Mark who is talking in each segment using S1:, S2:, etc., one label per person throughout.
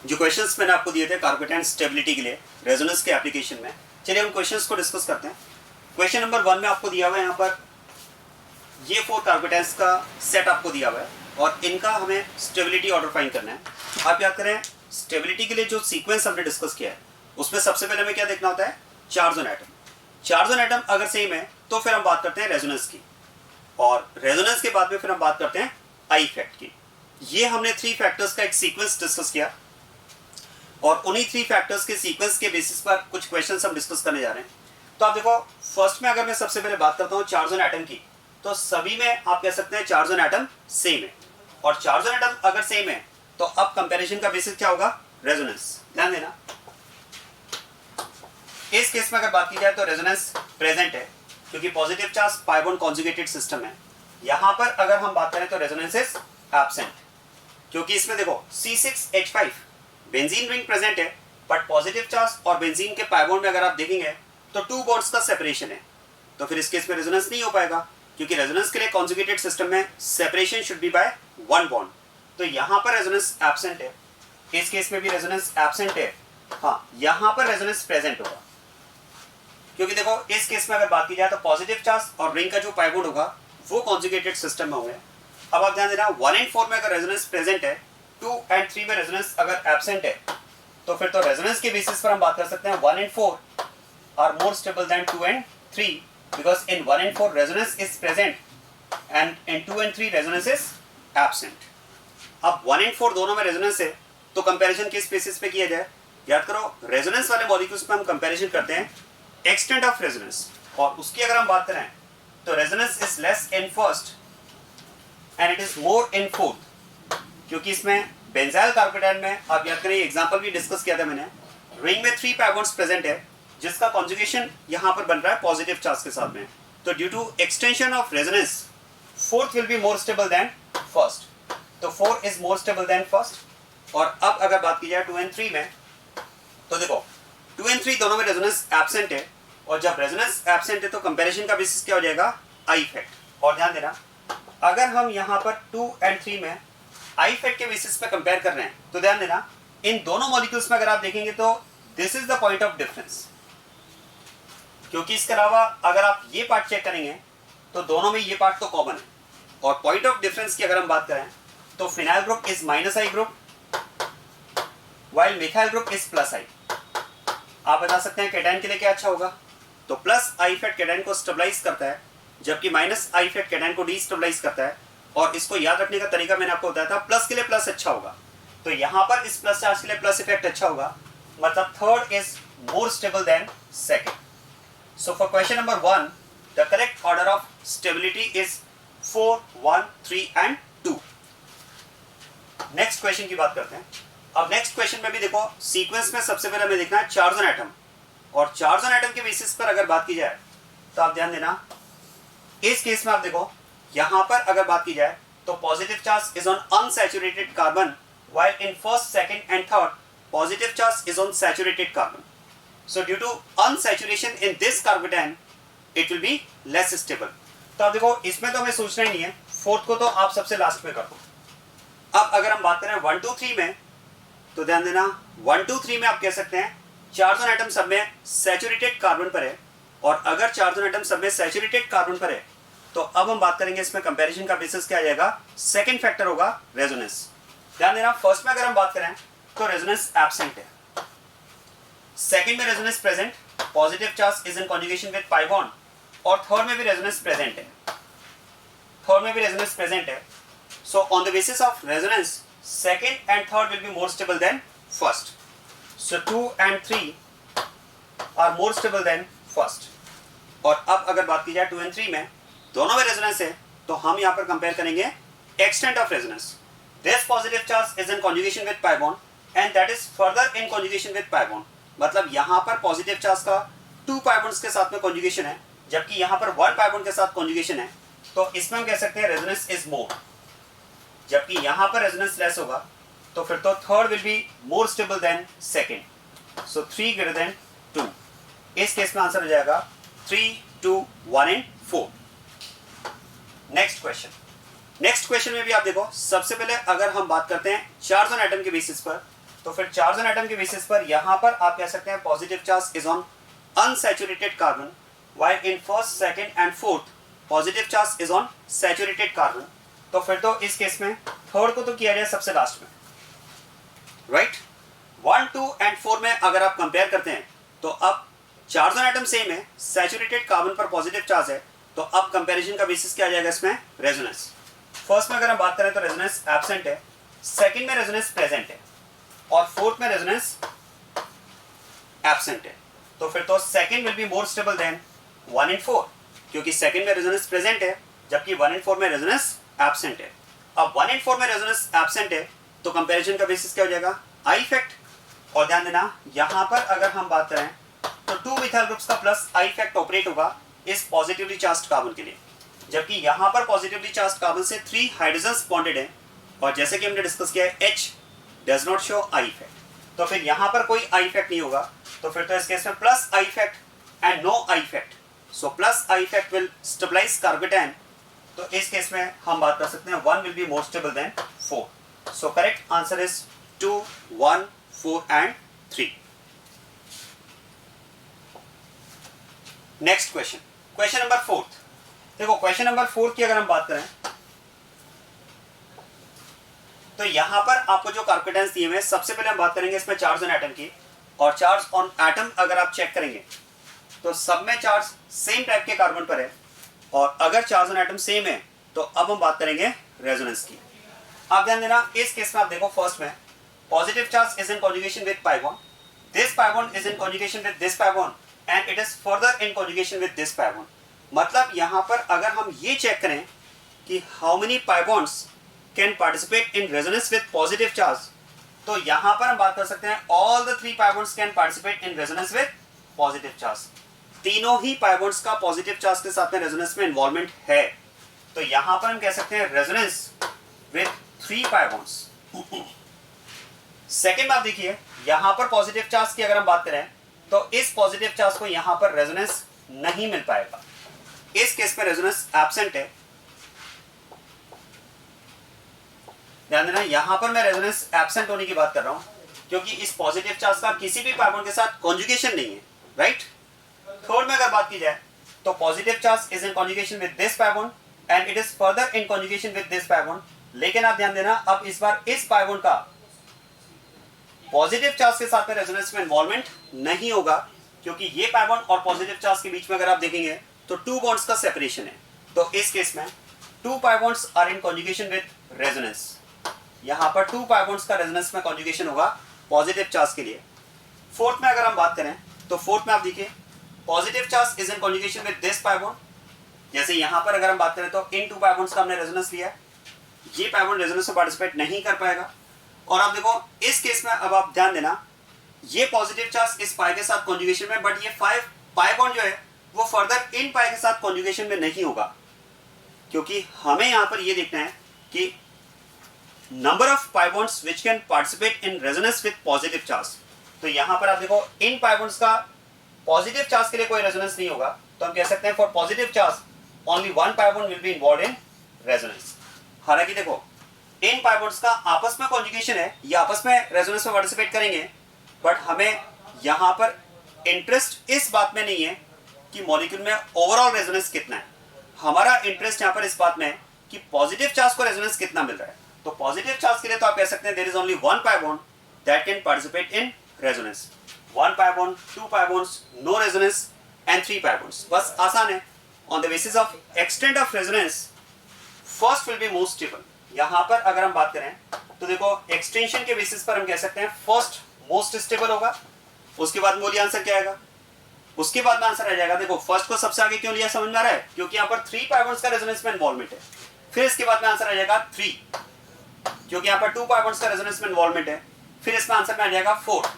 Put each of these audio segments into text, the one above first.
S1: जो क्वेश्चंस मैंने आपको दिए थे कार्बोकेटाइन स्टेबिलिटी के लिए रेजोनेंस के एप्लीकेशन में, चलिए हम क्वेश्चंस को डिस्कस करते हैं। क्वेश्चन नंबर 1 में आपको दिया हुआ है, यहाँ पर ये 4 कार्बोकेटाइन्स का सेट आपको दिया हुआ है और इनका हमें स्टेबिलिटी ऑर्डर फाइंड करना है। आप याद करें, स्टेबिलिटी के लिए जो सीक्वेंस हमने डिस्कस किया है उसमें सबसे पहले हमें क्या देखना होता है, charge on atom. Charge on atom अगर सेम है तो फिर हम बात करते हैं रेजोनेंस की, और रेजोनेंस के बाद में फिर हम बात करते हैं आई इफेक्ट की। ये हमने 3 फैक्टर्स का एक सीक्वेंस डिस्कस किया और उन्हीं 3 फैक्टर्स के सीक्वेंस के बेसिस पर कुछ क्वेश्चंस हम डिस्कस करने जा रहे हैं। तो आप देखो, फर्स्ट में अगर मैं सबसे पहले बात करता हूँ चार्ज ऑन एटम की, तो सभी में आप कह सकते हैं चार्ज ऑन एटम सेम है, और चार्ज ऑन एटम अगर सेम है तो अब कंपैरिजन का बेसिस क्या होगा, रेजोनेंस। ध्यान देना, इस केस में अगर बात की जाए तो रेजोनेंस प्रेजेंट है क्योंकि positive charge pi bond conjugated system है। यहां पर अगर हम बात करें तो रेजोनेंस इज एब्सेंट, क्योंकि इसमें देखो C6H5 बेंजीन रिंग प्रेजेंट है, बट पॉजिटिव चार्ज और बेंजीन के पाई बॉन्ड में अगर आप देखेंगे तो 2 बॉन्ड्स का सेपरेशन है, तो फिर इस केस में रेजोनेंस नहीं हो पाएगा, क्योंकि रेजोनेंस के लिए कॉन्जुगेटेड सिस्टम में separation should be by 1 bond. तो यहां पर रेजोनेंस एब्सेंट है, इस केस में भी रेजोनेंस एब्सेंट है। हाँ, यहां पर रेजोनेंस प्रेजेंट होगा, क्योंकि देखो इस केस में अगर बात की जाए तो पॉजिटिव चार्ज और रिंग का जो पाई बॉन्ड होगा वो कॉन्जुगेटेड सिस्टम में होंगे। अब आप ध्यान देना, 1 and 4 में अगर रेजोनेंस प्रेजेंट है, 2 and 3 में रेजोनेंस अगर एब्सेंट है, तो फिर तो रेजोनेंस के बेसिस पर हम बात कर सकते हैं 1 and 4 are more stable than 2 and 3, because in 1 and 4 resonance is present and in 2 and 3 resonance is absent. अब 1 and 4 दोनों में रेजोनेंस है, तो कंपैरिजन किस बेसिस पे किया जाए, याद करो रेजोनेंस वाले मॉलिक्यूल्स पे हम कंपैरिजन करते हैं एक्सटेंट ऑफ रेजोनेंस, और उसकी अगर हम बात करें तो resonance is less in first and it is more in fourth, क्योंकि इसमें बेंजाइल कार्बोकेटाइन में आप याद करें एग्जांपल भी डिस्कस किया था मैंने, रिंग में 3 पाई बॉन्ड्स प्रेजेंट है जिसका कॉन्जुगेशन यहां पर बन रहा है पॉजिटिव चार्ज के साथ में, तो due to extension of resonance fourth will be more stable then first, तो 4 is more stable then first. और अब अगर बात की जाए 2 and 3 में, तो देखो 2 and 3 दोनों में रेजोनेंस एब्सेंट है, और जब रेजोनेंस एब्सेंट है तो कंपैरिजन का बेसिस क्या हो जाएगा, आई इफेक्ट। और ध्यान देना, अगर हम यहां पर 2 and 3 में आई इफेक्ट के बेसिस पे कंपेयर कर रहे हैं, तो ध्यान देना इन दोनों मॉलिक्यूल्स में अगर आप देखेंगे तो this is the point of difference, क्योंकि इसके अलावा अगर आप ये पार्ट चेक करेंगे तो दोनों में ये पार्ट तो कॉमन है। और पॉइंट ऑफ डिफरेंस की अगर हम बात करें तो phenyl group is -I group while methyl group is +I। आप बता सकते हैं कैटायन के लिए क्या अच्छा होगा, तो +I इफेक्ट कैटायन को स्टेबलाइज करता है, जबकि -I इफेक्ट कैटायन को डीस्टेबलाइज करता है। और इसको याद रखने का तरीका मैंने आपको बताया था, प्लस के लिए प्लस अच्छा होगा, तो यहां पर इस प्लस चार्ज के लिए प्लस इफेक्ट अच्छा होगा, मतलब third is more stable then second. So for question number 1 the correct order of stability is 4, 1, 3 and 2। Next question की बात करते हैं। अब नेक्स्ट क्वेश्चन में भी देखो सीक्वेंस में सबसे पहले हमें देखना है चार्ज ऑन एटम, और चार्ज ऑन एटम के बेसिस पर अगर बात की जाए तो आप ध्यान देना, इस केस में आप देखो यहां पर अगर बात की जाए तो positive charge is on unsaturated carbon, while in first, second and third positive charge is on saturated carbon. So due to unsaturation in this carbocation it will be less stable. तो आप देखो इसमें तो हमें सोचना ही नहीं है, फोर्थ को तो आप सबसे लास्ट में कर दो। अब अगर हम बात करें 1, 2, 3 में, तो ध्यान देना 1, 2, 3 में आप कह सकते हैं चार्ज ऑन एटम सब में सैचुरेटेड कार्बन पर है, और अगर चार्ज ऑन एटम सब में सैचुरेटेड कार्बन पर है तो अब हम बात करेंगे इसमें कंपैरिजन का बेसिस क्या आ जाएगा, सेकंड फैक्टर होगा रेजोनेंस। ध्यान देना, फर्स्ट में अगर हम बात करें तो रेजोनेंस एब्सेंट है, सेकंड में resonance present, positive charge is in conjugation with pi bond, और थर्ड में भी रेजोनेंस प्रेजेंट है, थर्ड में भी रेजोनेंस प्रेजेंट है। सो on the basis of resonance second and third will be more stable than first, so 2 and 3 are more stable than first। और अब अगर बात की जाए 2 and 3 में दोनों में रेजोनेंस है, तो हम यहाँ पर कंपेयर करेंगे extent of resonance, this positive charge is in conjugation with pi bond and that is further in conjugation with pi bond, मतलब यहाँ पर पॉजिटिव चार्ज का 2 pi bonds के साथ में conjugation है, जबकि यहाँ पर 1 pi bond के साथ conjugation है, तो इसमें हम कह सकते हैं रेजोनेंस इज मोर, जबकि यहां पर रेजोनेंस लेस होगा, तो फिर तो third will be more stable then second, so 3 greater than 2। इस केस में आंसर हो जाएगा 3, 2, 1 and 4। नेक्स्ट क्वेश्चन में भी आप देखो सबसे पहले अगर हम बात करते हैं चार्ज ऑन एटम के बेसिस पर, तो फिर चार्ज ऑन एटम के बेसिस पर यहां पर आप कह सकते हैं positive charge is on unsaturated carbon, while in first, second and fourth positive charge is on saturated carbon. तो फिर तो इस केस में थर्ड को तो किया जाए सबसे लास्ट में, राइट। 1, 2 एंड 4 में अगर आप कंपेयर करते हैं तो अब चार्ज ऑन एटम सेम है, सैचुरेटेड कार्बन पर पॉजिटिव चार्ज है, तो अब कंपैरिजन का बेसिस क्या आ जाएगा इसमें, रेजोनेंस। फर्स्ट में अगर हम बात करें तो रेजोनेंस एब्सेंट है, सेकंड में रेजोनेंस प्रेजेंट है और फोर्थ में रेजोनेंस एब्सेंट है। तो फिर तो second will be more stable than 1 and 4, क्योंकि सेकंड में रेजोनेंस प्रेजेंट है जबकि 1 and 4 में रेजोनेंस एब्सेंट है। अब 1 and 4 में रेजोनेंस एब्सेंट है तो कंपैरिजन का बेसिस क्या हो जाएगा, आई इफेक्ट। और ध्यान देना यहां पर अगर हम बात करें तो 2 मिथाइल ग्रुप्स का प्लस आई इफेक्ट ऑपरेट होगा इस पॉजिटिवली चार्ज्ड कार्बन के लिए, जबकि यहां पर पॉजिटिवली चार्ज्ड कार्बन से 3 हाइड्रोजन्स बॉन्डेड हैं और जैसे कि हमने डिस्कस किया है H does not show I effect, तो फिर यहां पर कोई आई इफेक्ट नहीं होगा। तो फिर तो इस केस में plus I effect and no I effect, so plus I effect will stabilise carbocation. तो इस केस में हम बात कर सकते हैं 1 will be more stable then 4। So correct answer is 2, 1, 4 and 3। Next question, question number 4। देखो क्वेश्चन नंबर 4 की अगर हम बात करें तो यहां पर आपको जो कार्बोकेटायंस दिए हुए हैं, सबसे पहले हम बात करेंगे इसमें चार्ज ऑन एटम की। और चार्ज ऑन एटम अगर आप चेक करेंगे तो सब में चार्ज सेम टाइप के कार्बन पर है, और अगर चार्ज ऑन एटम सेम है तो अब हम बात करेंगे रेजोनेंस की। आप ध्यान देना इस केस में आप देखो फर्स्ट में positive charge is in conjugation with pi bond, this pi bond is in conjugation with this pi bond and it is further in conjugation with this pi bond। मतलब यहां पर अगर हम ये चेक करें कि how many pi bonds can participate in resonance with positive charge, तो यहां पर हम बात कर सकते हैं all the 3 pi bonds can participate in resonance with positive charge. तीनों ही pi bonds का पॉजिटिव चार्ज के साथ में रेजोनेंस में इन्वॉल्वमेंट है, तो यहां पर हम कह सकते हैं resonance with 3 pi bonds। Second बात देखिए यहां पर पॉजिटिव चार्ज की अगर हम बात करें तो इस पॉजिटिव चार्ज को यहां पर रेजोनेंस नहीं मिल पाएगा, इस केस में रेजोनेंस एब्सेंट है। ध्यान देना यहां पर मैं रेजोनेंस एब्सेंट होने की बात कर रहा हूं क्योंकि इस पॉजिटिव चार्ज का किसी भी pi bond के साथ कॉन्जुगेशन नहीं है, राइट। थर्ड में अगर बात की जाए तो positive charge is in conjugation with this pi bond and it is further in conjugation with this pi bond, लेकिन आप ध्यान देना अब इस बार इस pi bond का पॉजिटिव चार्ज के साथ में रेजोनेंस में इन्वॉल्वमेंट नहीं होगा, क्योंकि ये pi bond और पॉजिटिव चार्ज के बीच में अगर आप देखेंगे तो 2 bonds का सेपरेशन है। तो इस केस में 2 pi bonds are in conjugation with resonance, यहां पर 2 pi bonds का रेजोनेंस में कॉन्जुगेशन होगा पॉजिटिव चार्ज के लिए। फोर्थ में अगर हम बात करें तो फोर्थ में आप देखिए positive charge is in conjugation with this pi bond, जैसे यहां पर अगर हम बात करें तो इन 2 pi bonds का हमने रेजोनेंस लिया है, ये pi bond रेजोनेंस में पार्टिसिपेट नहीं कर पाएगा। और आप देखो इस केस में अब आप ध्यान देना ये पॉजिटिव चार्ज इस pi के साथ कॉन्जुगेशन में, बट ये 5 pi bond जो है वो फर्दर इन pi के साथ कॉन्जुगेशन में नहीं होगा, क्योंकि हमें यहां पर ये देखना है कि number of pi bonds which can participate in resonance with positive charge। तो यहां पर आप देखो इन pi bonds का पॉजिटिव चार्ज के लिए कोई रेजोनेंस नहीं होगा, तो हम कह सकते हैं for positive charge only 1 pi bond will be involved in resonance। हालांकि देखो इन pi bonds का आपस में कॉन्जुगेशन है, ये आपस में रेजोनेंस में पार्टिसिपेट करेंगे, बट हमें यहां पर इंटरेस्ट इस बात में नहीं है कि मॉलिक्यूल में ओवरऑल रेजोनेंस कितना है, हमारा इंटरेस्ट यहां पर इस बात में है कि पॉजिटिव चार्ज को रेजोनेंस कितना मिल रहा है। तो पॉजिटिव चार्ज के लिए तो आप कह सकते हैं there is only 1 pi bond that can participate in resonance, 1 pi bond, 2 pi bonds, no resonance and 3 pi bonds। बस आसान है। On the basis of extent of resonance first will be most stable. यहां पर अगर हम बात करें तो देखो एक्सटेंशन के बेसिस पर हम कह सकते हैं फर्स्ट मोस्ट स्टेबल होगा, उसके बाद मूल्य आंसर क्या आएगा, उसके बाद में आंसर आ जाएगा। देखो फर्स्ट को सबसे आगे क्यों लिया समझ में आ रहा है, क्योंकि यहां पर 3 pi bonds का रेजोनेंस में इन्वॉल्वमेंट है। फिर इसके बाद में आंसर आ जाएगा 3, क्योंकि यहां पर 2 pi bonds का रेजोनेंस में इन्वॉल्वमेंट है। फिर इसमें आंसर में आ जाएगा 4,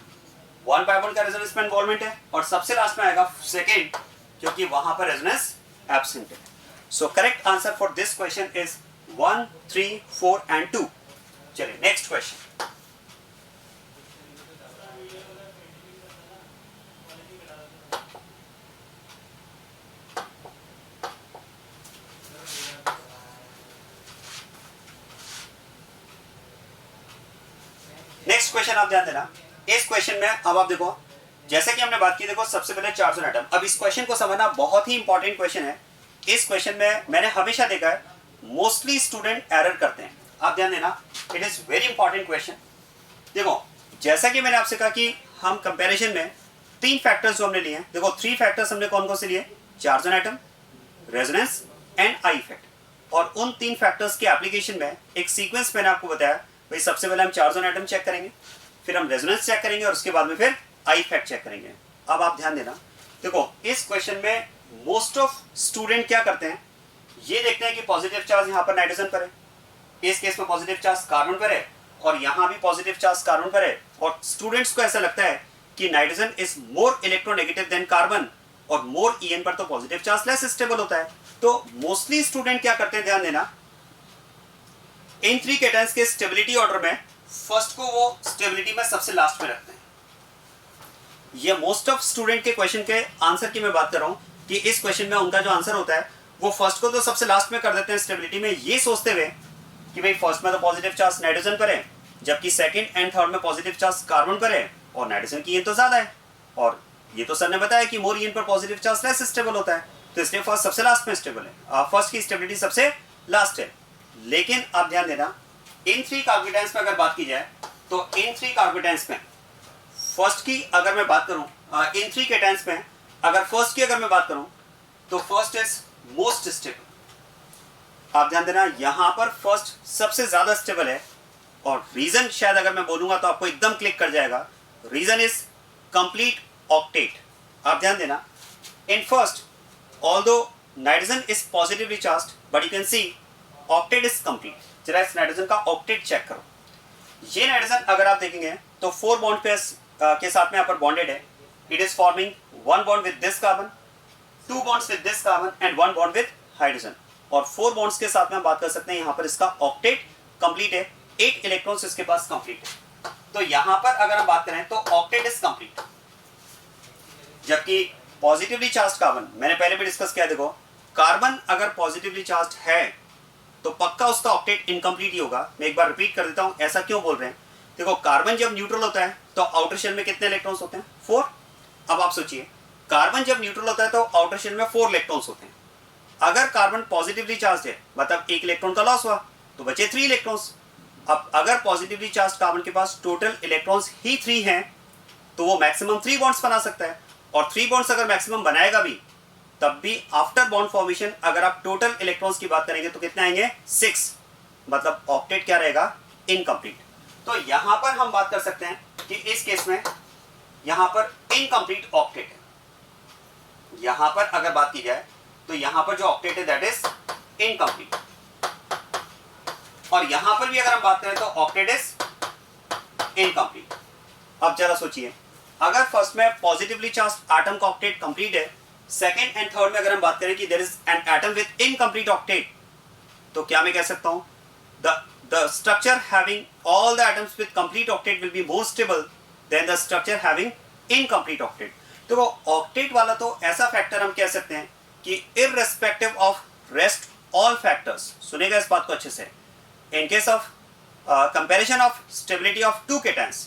S1: 1 pi bond का रेजोनेंस में इन्वॉल्वमेंट है, और सबसे लास्ट में आएगा सेकंड, क्योंकि वहां पर रेजोनेंस एब्सेंट है। So correct answer for this question is 1, 3, 4 and 2। चलिए नेक्स्ट क्वेश्चन। नेक्स्ट क्वेश्चन आप ध्यान देना। इस क्वेश्चन में अब आप देखो, जैसे कि हमने बात की, देखो सबसे पहले चार्ज ऑन एटम। अब इस क्वेश्चन को समझना बहुत ही इंपॉर्टेंट क्वेश्चन है। इस क्वेश्चन में मैंने हमेशा देखा है मोस्टली स्टूडेंट एरर करते हैं। आप ध्यान देना, it is very important question. देखो जैसा कि मैंने आपसे कहा कि हम कंपैरिजन में 3 फैक्टर्स जो हमने लिए हैं, देखो 3 फैक्टर्स हमने कौन कौन से लिए? Charge on atom, resonance and I effect. और उन 3 फैक्टर्स के एप्लीकेशन में एक सीक्वेंस मैंने आपको बताया। भाई सबसे पहले हम चार्ज ऑन एटम चेक करेंगे, फिर हम रेजोनेंस चेक करेंगे और उसके बाद में फिर आई इफेक्ट चेक करेंगे। अब आप ध्यान देना, देखो इस क्वेश्चन में मोस्ट ऑफ स्टूडेंट क्या करते हैं, ये देखते हैं कि पॉजिटिव चार्ज यहाँ पर नाइट्रोजन पर है, इस केस में पॉजिटिव चार्ज कार्बन पर है, और यहाँ भी पॉजिटिव चार्ज कार्बन पर है। और स्टूडेंट्स को ऐसा लगता है कि nitrogen is more electronegative than carbon, और मोर ईएन पर तो पॉजिटिव चार्ज लेस स्टेबल होता है। तो मोस्टली स्टूडेंट क्या करते हैं, ध्यान देना, इन 3 केटायंस के स्टेबिलिटी ऑर्डर में फर्स्ट को वो स्टेबिलिटी में सबसे लास्ट में रखते हैं। ये मोस्ट ऑफ स्टूडेंट के क्वेश्चन के आंसर की मैं बात कर रहा हूं कि इस क्वेश्चन में उनका जो आंसर होता है वो फर्स्ट को तो सबसे लास्ट में कर देते हैं स्टेबिलिटी में, ये सोचते हुए कि भाई फर्स्ट में तो पॉजिटिव चार्ज नाइट्रोजन पर है, जबकि सेकंड एंड थर्ड में पॉजिटिव चार्ज कार्बन पर है, और नाइट्रोजन की ईएन तो ज्यादा है, और ये तो सर ने बताया कि मोर ईएन पर पॉजिटिव चार्ज लेस स्टेबल होता है, तो इसलिए फर्स्ट सबसे लास्ट में स्टेबल है, फर्स्ट की स्टेबिलिटी सबसे लास्ट है। लेकिन आप ध्यान देना, इन 3 कार्बोकेटायंस में अगर बात की जाए तो इन 3 कार्बोकेटायंस में फर्स्ट की अगर मैं बात करूं, इन 3 केटायंस में अगर फर्स्ट की अगर मैं बात करूं तो फर्स्ट इज मोस्ट स्टेबल। आप ध्यान देना, यहां पर फर्स्ट सबसे ज्यादा स्टेबल है, और रीजन शायद अगर मैं बोलूंगा तो आपको एकदम क्लिक कर जाएगा। Reason is complete octet. आप ध्यान देना, in first although nitrogen is positively charged, but you can see octet is complete. जरा इस नाइट्रोजन का ऑक्टेट चेक करो। ये नाइट्रोजन अगर आप देखेंगे तो 4 बॉन्ड पेयर्स के साथ में यहाँ पर बॉन्डेड है। It is forming 1 bond with this carbon, 2 bonds with this carbon and 1 bond with hydrogen, और 4 बॉन्ड्स के साथ में हम बात कर सकते हैं यहाँ पर इसका ऑक्टेट कंप्लीट है, 8 इलेक्ट्रॉन्स इसके पास कंप्लीट है। तो यहाँ पर अगर हम बात करें तो ऑक्टेट इज कंप्लीट। जबकि पॉजिटिवली चार्ज कार्बन, मैंने पहले भी डिस्कस किया, देखो कार्बन अगर पॉजिटिवली चार्ज है तो पक्का उसका ऑक्टेट इनकम्प्लीट ही होगा। मैं एक बार रिपीट कर देता हूं, ऐसा क्यों बोल रहे हैं। देखो कार्बन जब न्यूट्रल होता है तो आउटर शेल में कितने इलेक्ट्रॉन्स होते हैं? 4। अब आप सोचिए, कार्बन जब न्यूट्रल होता है तो आउटर शेल में 4 इलेक्ट्रॉन्स होते हैं। अगर कार्बन पॉजिटिवली चार्ज है, मतलब 1 इलेक्ट्रॉन का लॉस हुआ, तो बचे 3 इलेक्ट्रॉन्स। अब अगर पॉजिटिवली चार्ज कार्बन के पास टोटल इलेक्ट्रॉन्स ही 3 हैं, तो वो मैक्सिमम 3 बॉन्ड्स बना सकता है, और 3 बॉन्ड्स अगर मैक्सिमम बनाएगा भी, तब भी आफ्टर बॉन्ड फॉर्मेशन अगर आप टोटल इलेक्ट्रॉन्स की बात करेंगे तो कितने आएंगे? 6। मतलब ऑक्टेट क्या रहेगा? इनकम्प्लीट। तो यहां पर हम बात कर सकते हैं कि इस केस में यहां पर इनकम्प्लीट ऑक्टेट है। यहां पर अगर बात की जाए तो यहां पर जो ऑक्टेट है दैट इज इनकम्प्लीट, और यहां पर भी अगर हम बात करें तो ऑक्टेट इज इनकम्प्लीट। अब जरा सोचिए, अगर फर्स्ट में पॉजिटिवली चार्ज एटम का ऑक्टेट कंप्लीट है, सेकेंड एंड थर्ड में अगर हम बात करें कि there is an atom with incomplete octet, तो क्या मैं कह सकता हूं the structure having all the atoms with complete octet will be more stable than the structure having incomplete octet। तो वो ऑक्टेट वाला तो ऐसा फैक्टर हम कह सकते हैं कि irrespective of rest all factors, सुनेगा इस बात को अच्छे से, in case of comparison of stability of 2 cations,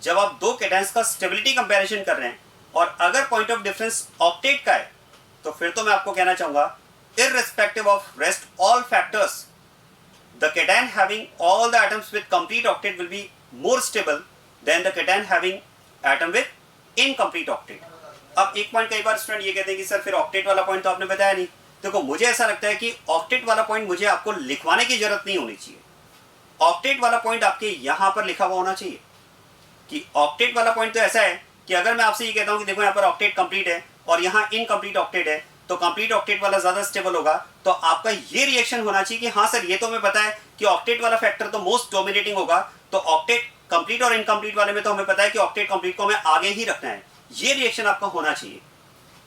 S1: जब आप 2 cations का stability comparison कर रहे हैं और अगर पॉइंट ऑफ डिफरेंस ऑक्टेट का है, तो फिर तो मैं आपको कहना चाहूंगा irrespective of rest all factors, the cation having all the atoms with complete octet will be more stable than the cation having atom with incomplete octet। अब एक पॉइंट कई बार स्टूडेंट ये कहते हैं कि सर फिर ऑक्टेट वाला पॉइंट तो आपने बताया नहीं। देखो मुझे ऐसा लगता है कि ऑक्टेट वाला पॉइंट मुझे आपको लिखवाने की जरूरत नहीं होनी चाहिए। ऑक्टेट वाला पॉइंट आपके यहां पर लिखा हुआ होना चाहिए कि ऑक्टेट वाला पॉइंट तो ऐसा है कि अगर मैं आपसे ये कहता हूं कि देखो यहाँ पर ऑक्टेट कंप्लीट है और यहाँ इनकम्प्लीट ऑक्टेट है, तो कंप्लीट ऑक्टेट वाला ज्यादा स्टेबल होगा, तो आपका ये रिएक्शन होना चाहिए कि हाँ सर ये तो हमें पता है कि ऑक्टेट वाला फैक्टर तो मोस्ट डोमिनेटिंग होगा, तो ऑक्टेट कंप्लीट और इनकम्प्लीट वाले में तो हमें पता है कि ऑक्टेट कंप्लीट को हमें आगे ही रखना है। ये रिएक्शन आपका होना चाहिए।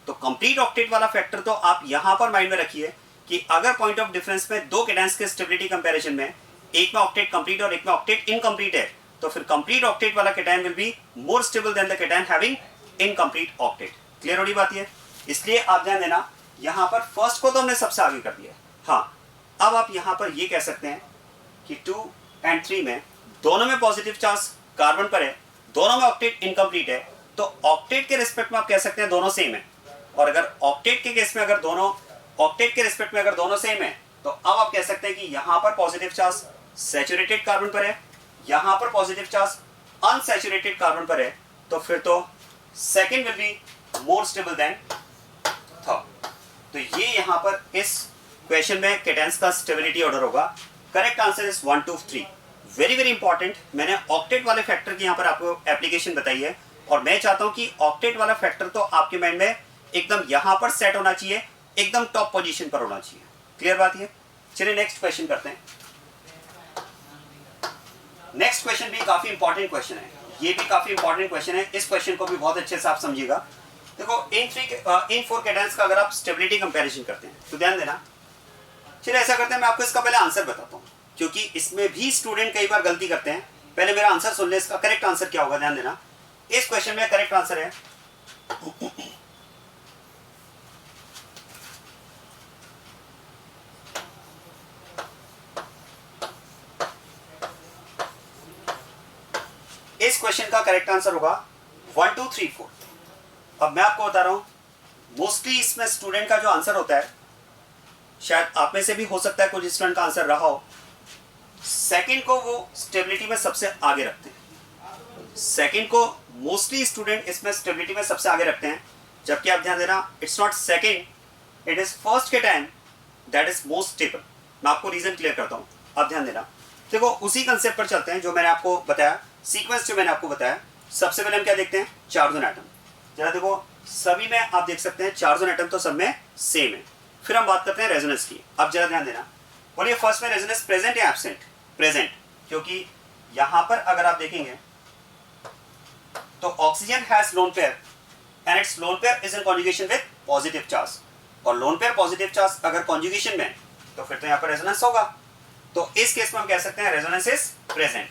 S1: तो कंप्लीट ऑक्टेट वाला फैक्टर तो आप यहां पर माइंड में रखिए कि अगर पॉइंट ऑफ डिफरेंस में 2 केटायंस के स्टेबिलिटी कंपैरिजन में एक में ऑक्टेट कंप्लीट और एक में ऑक्टेट इनकम्प्लीट है, तो फिर कंप्लीट ऑक्टेट वाला cation will be more stable then the cation having incomplete octet. Clear हो रही बात है? इसलिए आप ध्यान देना, यहां पर फर्स्ट को तो हमने सबसे आगे कर दिया। हाँ, अब आप यहां पर ये कह सकते हैं कि 2 और 3 में दोनों में पॉजिटिव चार्ज कार्बन पर है, दोनों में ऑक्टेट इनकम्प्लीट है, तो ऑक्टेट के रिस्पेक्ट में आप कह सकते हैं दोनों सेम है। और अगर ऑक्टेट के केस में अगर दोनों ऑक्टेट के रिस्पेक्ट में अगर दोनों सेम है, तो अब आप कह सकते हैं कि यहां पर पॉजिटिव चार्ज सैचुरेटेड कार्बन पर है, यहां पर पॉजिटिव चार्ज अनसैचुरेटेड कार्बन पर है, तो फिर तो second will be more stable then third. तो ये यहां पर इस क्वेश्चन में केटेंस का स्टेबिलिटी ऑर्डर होगा। Correct answer is 1 2 3। Very very important, मैंने ऑक्टेट वाले फैक्टर की यहां पर आपको एप्लीकेशन बताई है, और मैं चाहता हूं कि ऑक्टेट वाला फैक्टर तो आपके माइंड में एकदम यहां पर सेट होना चाहिए, एकदम टॉप पोजीशन पर होना चाहिए। क्लियर बात है? चलिए नेक्स्ट क्वेश्चन करते हैं। नेक्स्ट क्वेश्चन भी काफी इंपॉर्टेंट क्वेश्चन है, ये भी काफी इंपॉर्टेंट क्वेश्चन है, इस क्वेश्चन को भी बहुत अच्छे से आप समझिएगा। देखो इन 4 केटेंस का अगर आप स्टेबिलिटी कंपैरिजन करते हैं तो ध्यान देना। चलिए ऐसा करते हैं, मैं आपको इसका पहले आंसर बताता हूं, क्योंकि इसमें भी स्टूडेंट कई बार गलती करते हैं। पहले मेरा आंसर सुन ले, इसका करेक्ट आंसर क्या होगा, ध्यान देना। इस क्वेश्चन में करेक्ट आंसर है इस क्वेश्चन का करेक्ट आंसर होगा 1 2 3 4। अब मैं आपको बता रहा हूं, मोस्टली इसमें स्टूडेंट का जो आंसर होता है, शायद आप में से भी हो सकता है कुछ स्टूडेंट का आंसर रहा हो, सेकंड को वो स्टेबिलिटी में सबसे आगे रखते हैं। सेकंड को मोस्टली स्टूडेंट इसमें स्टेबिलिटी में सबसे आगे रखते हैं, जबकि आप ध्यान देना, it's not second, it is first cation that is most stable. मैं आपको रीजन क्लियर करता हूं, आप ध्यान देना। देखो उसी कंसेप्ट पर चलते हैं जो मैंने आपको बताया, सीक्वेंस जो मैंने आपको बताया। सबसे पहले हम क्या देखते हैं, चार्ज एटम। जरा देखो सभी में आप देख सकते हैं चार्ज एटम तो सब में सेम है। फिर हम बात करते हैं रेजोनेंस की। अब जरा ध्यान देना, बोलिए फर्स्ट में रेजोनेंस प्रेजेंट या एब्सेंट? प्रेजेंट, क्योंकि यहां पर अगर आप देखेंगे तो oxygen has lone pair and it's lone pair is in conjugation with positive charge, और लोन पेयर पॉजिटिव चार्ज अगर कॉन्जुगेशन में तो फिर तो यहां पर रेजोनेंस होगा। तो इस केस में हम कह सकते हैं रेजोनेंस इज प्रेजेंट।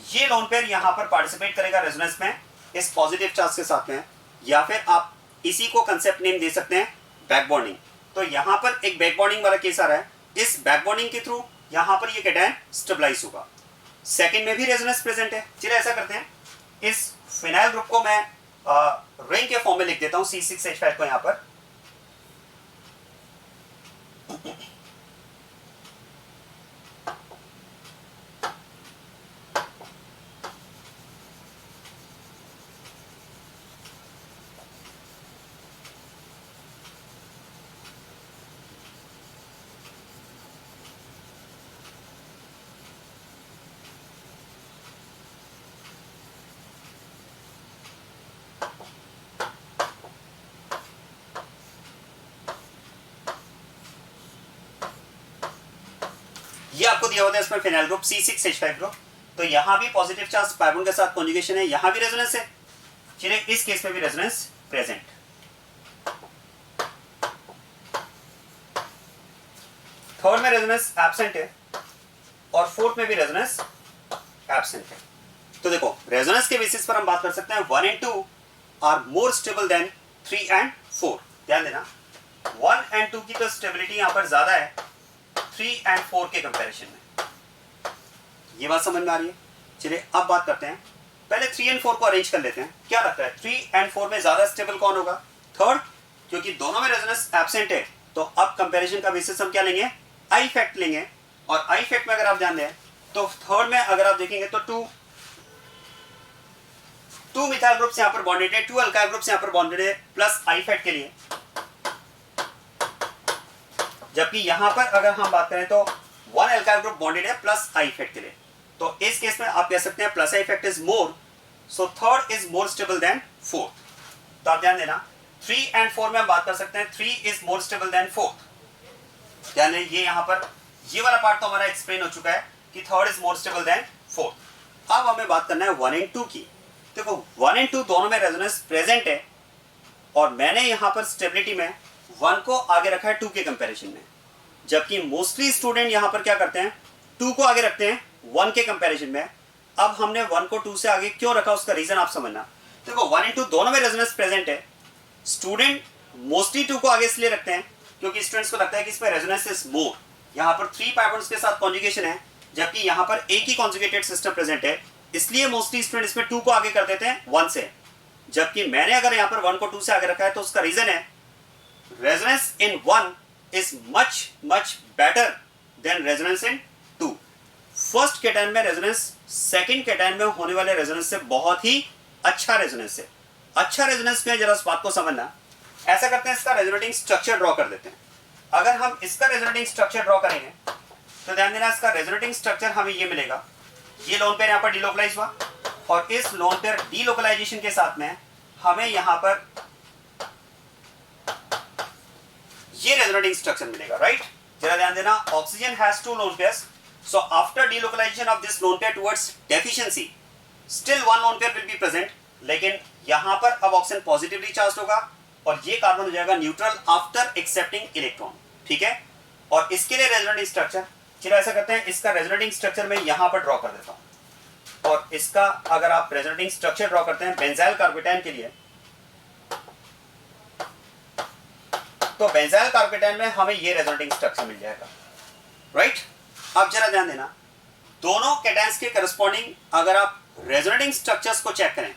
S1: ये लोन पेयर यहां पर पार्टिसिपेट करेगा रेजोनेंस में इस पॉजिटिव चार्ज के साथ में, या फिर आप इसी को कंसेप्ट नेम दे सकते हैं बैक बॉन्डिंग। तो यहां पर एक बैक बॉन्डिंग वाला केस आ रहा है, इस बैक बॉन्डिंग के थ्रू यहां पर ये केटायन स्टेबलाइज होगा। सेकंड में भी रेजोनेंस प्रेजेंट है। चलिए ऐसा करते हैं, इस फिनाइल ग्रुप को मैं रिंग के फॉर्म में लिख देता हूं, C6H5 को यहां पर। ये आपको दिया होता है इसमें फिनाइल ग्रुप C6H5 ग्रुप। तो यहां भी पॉजिटिव चार्ज कार्बन के साथ कॉन्जुगेशन है, यहां भी रेजोनेंस है। चलिए इस केस में भी रेजोनेंस प्रेजेंट। थर्ड में रेजोनेंस एब्सेंट है, और फोर्थ में भी रेजोनेंस एब्सेंट है। तो देखो रेजोनेंस के बेसिस पर हम बात कर सकते हैं 1 and 2 are more stable than 3 and 4। ध्यान देना, 1 and 2 की तो स्टेबिलिटी यहां पर ज्यादा है 3 and 4 के कंपैरिजन में। ये बात समझ में आ रही है? चलिए अब बात करते हैं, पहले 3 and 4 को अरेंज कर लेते हैं। क्या लगता है 3 and 4 में ज्यादा स्टेबल कौन होगा? थर्ड, क्योंकि दोनों में रेजोनेंस एब्सेंट है, तो अब कंपैरिजन का बेसिस हम क्या लेंगे, आई फैक्ट लेंगे। और आई फैक्ट में अगर आप ध्यान दें तो थर्ड में अगर आप देखेंगे तो टू मिथाइल ग्रुप्स यहां पर बॉन्डेड है, 2 अल्काइल ग्रुप्स यहां पर बॉन्डेड है प्लस आई फैक्ट के लिए। जबकि यहां पर अगर हम बात करें तो 1 अल्काइल ग्रुप बॉन्डेड है प्लस आई फैक्ट के लिए। तो इस केस में आप कह सकते हैं plus I fact is more, so third is more stable then fourth. तो आप ध्यान देना 3 and 4 में हम बात कर सकते हैं 3 is more stable then fourth. ध्यान दें, ये यहां पर ये वाला पार्ट तो हमारा एक्सप्लेन हो चुका है कि third is more stable then fourth. अब हमें बात करना है 1 and 2 की। देखो 1 and 2 दोनों में रेजोनेंस प्रेजेंट है, और मैंने यहां पर स्टेबिलिटी में 1 को आगे रखा है 2 के कंपैरिजन में, जबकि मोस्टली स्टूडेंट यहां पर क्या करते हैं 2 को आगे रखते हैं 1 के कंपैरिजन में। अब हमने 1 को 2 से आगे क्यों रखा, उसका रीजन आप समझना। देखो 1 and 2 दोनों में रेजोनेंस प्रेजेंट है, स्टूडेंट मोस्टली 2 को आगे इसलिए रखते हैं क्योंकि स्टूडेंट्स को लगता है कि इसमें रेजोनेंस इज मोर। यहां पर 3 पाइबॉन्ड्स के साथ कॉन्जुगेशन है, जबकि यहाँ पर एक ही कॉन्जुगेटेड सिस्टम प्रेजेंट है, इसलिए मोस्टली स्टूडेंट इसमें 2 को आगे कर देते हैं 1 से, जबकि मैंने अगर यहाँ पर 1 को 2 से आगे रखा है तो उसका रीजन है resonance in 1 is much much better than resonance in 2। First cation में रेजोनेंस सेकंड कैटायन में होने वाले रेजोनेंस से बहुत ही अच्छा रेजोनेंस है। अच्छा रेजोनेंस में जरा उस बात को समझना। ऐसा करते हैं, इसका रेजोनेटिंग स्ट्रक्चर ड्रॉ कर देते हैं। अगर हम इसका रेजोनेटिंग स्ट्रक्चर ड्रॉ करेंगे तो ध्यान देना, इसका रेजोनेटिंग स्ट्रक्चर हमें ये मिलेगा। ये लोन पेयर यहाँ पर डिलोकलाइज हुआ और इस लोन पेयर डीलोकलाइजेशन के साथ में हमें यहाँ पर ये रेजोनेटिंग स्ट्रक्चर मिलेगा, राइट। जरा ध्यान देना, oxygen has 2 lone pairs, so after delocalisation of this lone pair towards deficiency still 1 lone pair will be present, लेकिन यहाँ पर अब ऑक्सीजन पॉजिटिवली चार्ज होगा और ये कार्बन हो जाएगा न्यूट्रल आफ्टर एक्सेप्टिंग इलेक्ट्रॉन, ठीक है। और इसके लिए रेजोनेटिंग स्ट्रक्चर, चलो ऐसा करते हैं, इसका रेजोनेटिंग स्ट्रक्चर मैं यहां पर ड्रॉ कर देता हूं। और इसका अगर आप रेजोनेटिंग स्ट्रक्चर ड्रॉ करते हैं बेंजाइल कार्बेटाइन के लिए, तो बेंजाइल कार्बेटाइन में हमें ये रेजोनेटिंग स्ट्रक्चर मिल जाएगा, राइट। अब जरा ध्यान देना, दोनों कैटायंस के करस्पॉन्डिंग अगर आप रेजोनेटिंग स्ट्रक्चर्स को चेक करें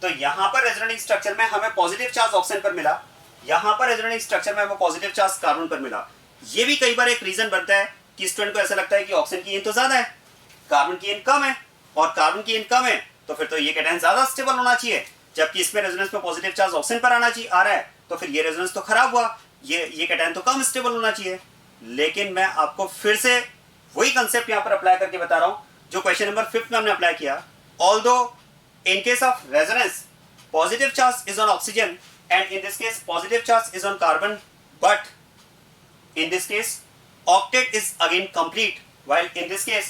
S1: तो यहां पर रेजोनेटिंग स्ट्रक्चर में हमें पॉजिटिव चार्ज ऑक्सीजन पर मिला, यहां पर रेजोनेटिंग स्ट्रक्चर में हमें पॉजिटिव चार्ज कार्बन पर मिला। ये भी कई बार एक रीजन बनता है कि स्टूडेंट को ऐसा लगता है कि ऑक्सीजन की इन तो ज्यादा है, कार्बन की इन कम है, और कार्बन की इन कम है तो फिर तो ये कैटायन ज्यादा स्टेबल होना चाहिए, जबकि इसमें रेजोनेंस में पॉजिटिव चार्ज ऑक्सीजन पर आ रहा है, तो फिर ये रेजोनेंस तो खराब हुआ, ये कैटायन तो कम स्टेबल होना चाहिए। लेकिन मैं आपको फिर से वही कंसेप्ट यहां पर अप्लाई करके बता रहा हूं जो क्वेश्चन नंबर 5 में हमने अप्लाई किया। Although in case of resonance positive charge is on oxygen and in this case positive charge is on carbon, but in this case octet is again complete while in this case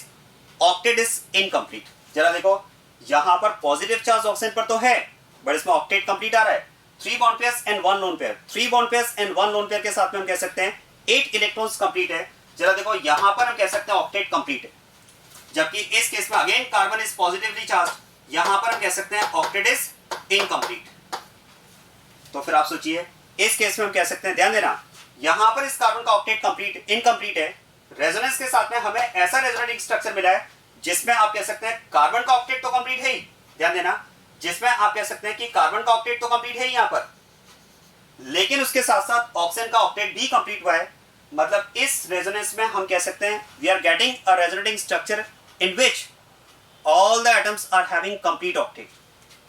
S1: octet is incomplete। जरा देखो, यहां पर positive charge oxygen पर तो है but इसमें octet complete आ रहा है, 3 bond pairs and 1 lone pair, 3 bond pairs and 1 lone pair के साथ में हम कह सकते हैं 8 इलेक्ट्रॉन्स कंप्लीट है। जरा देखो, यहां पर हम कह सकते हैं ऑक्टेट कंप्लीट है, जबकि इस केस में again carbon is positively charge, यहां पर हम कह सकते हैं ऑक्टेट इज इनकम्प्लीट। तो फिर आप सोचिए, इस केस में हम कह सकते हैं, ध्यान देना, यहां पर इस कार्बन का ऑक्टेट कंप्लीट इनकम्प्लीट है, रेजोनेंस के साथ में हमें ऐसा रेजोनेटिंग स्ट्रक्चर मिला है जिसमें आप कह सकते हैं कार्बन का ऑक्टेट तो कंप्लीट है ही, ध्यान देना, जिसमें आप कह सकते हैं कि कार्बन का ऑक्टेट तो कंप्लीट है ही यहां पर, लेकिन उसके साथ साथ ऑक्सीजन का ऑक्टेट भी कंप्लीट हुआ है। मतलब इस रेजोनेंस में हम कह सकते हैं we are getting a resonating structure in which all the atoms are having complete octet.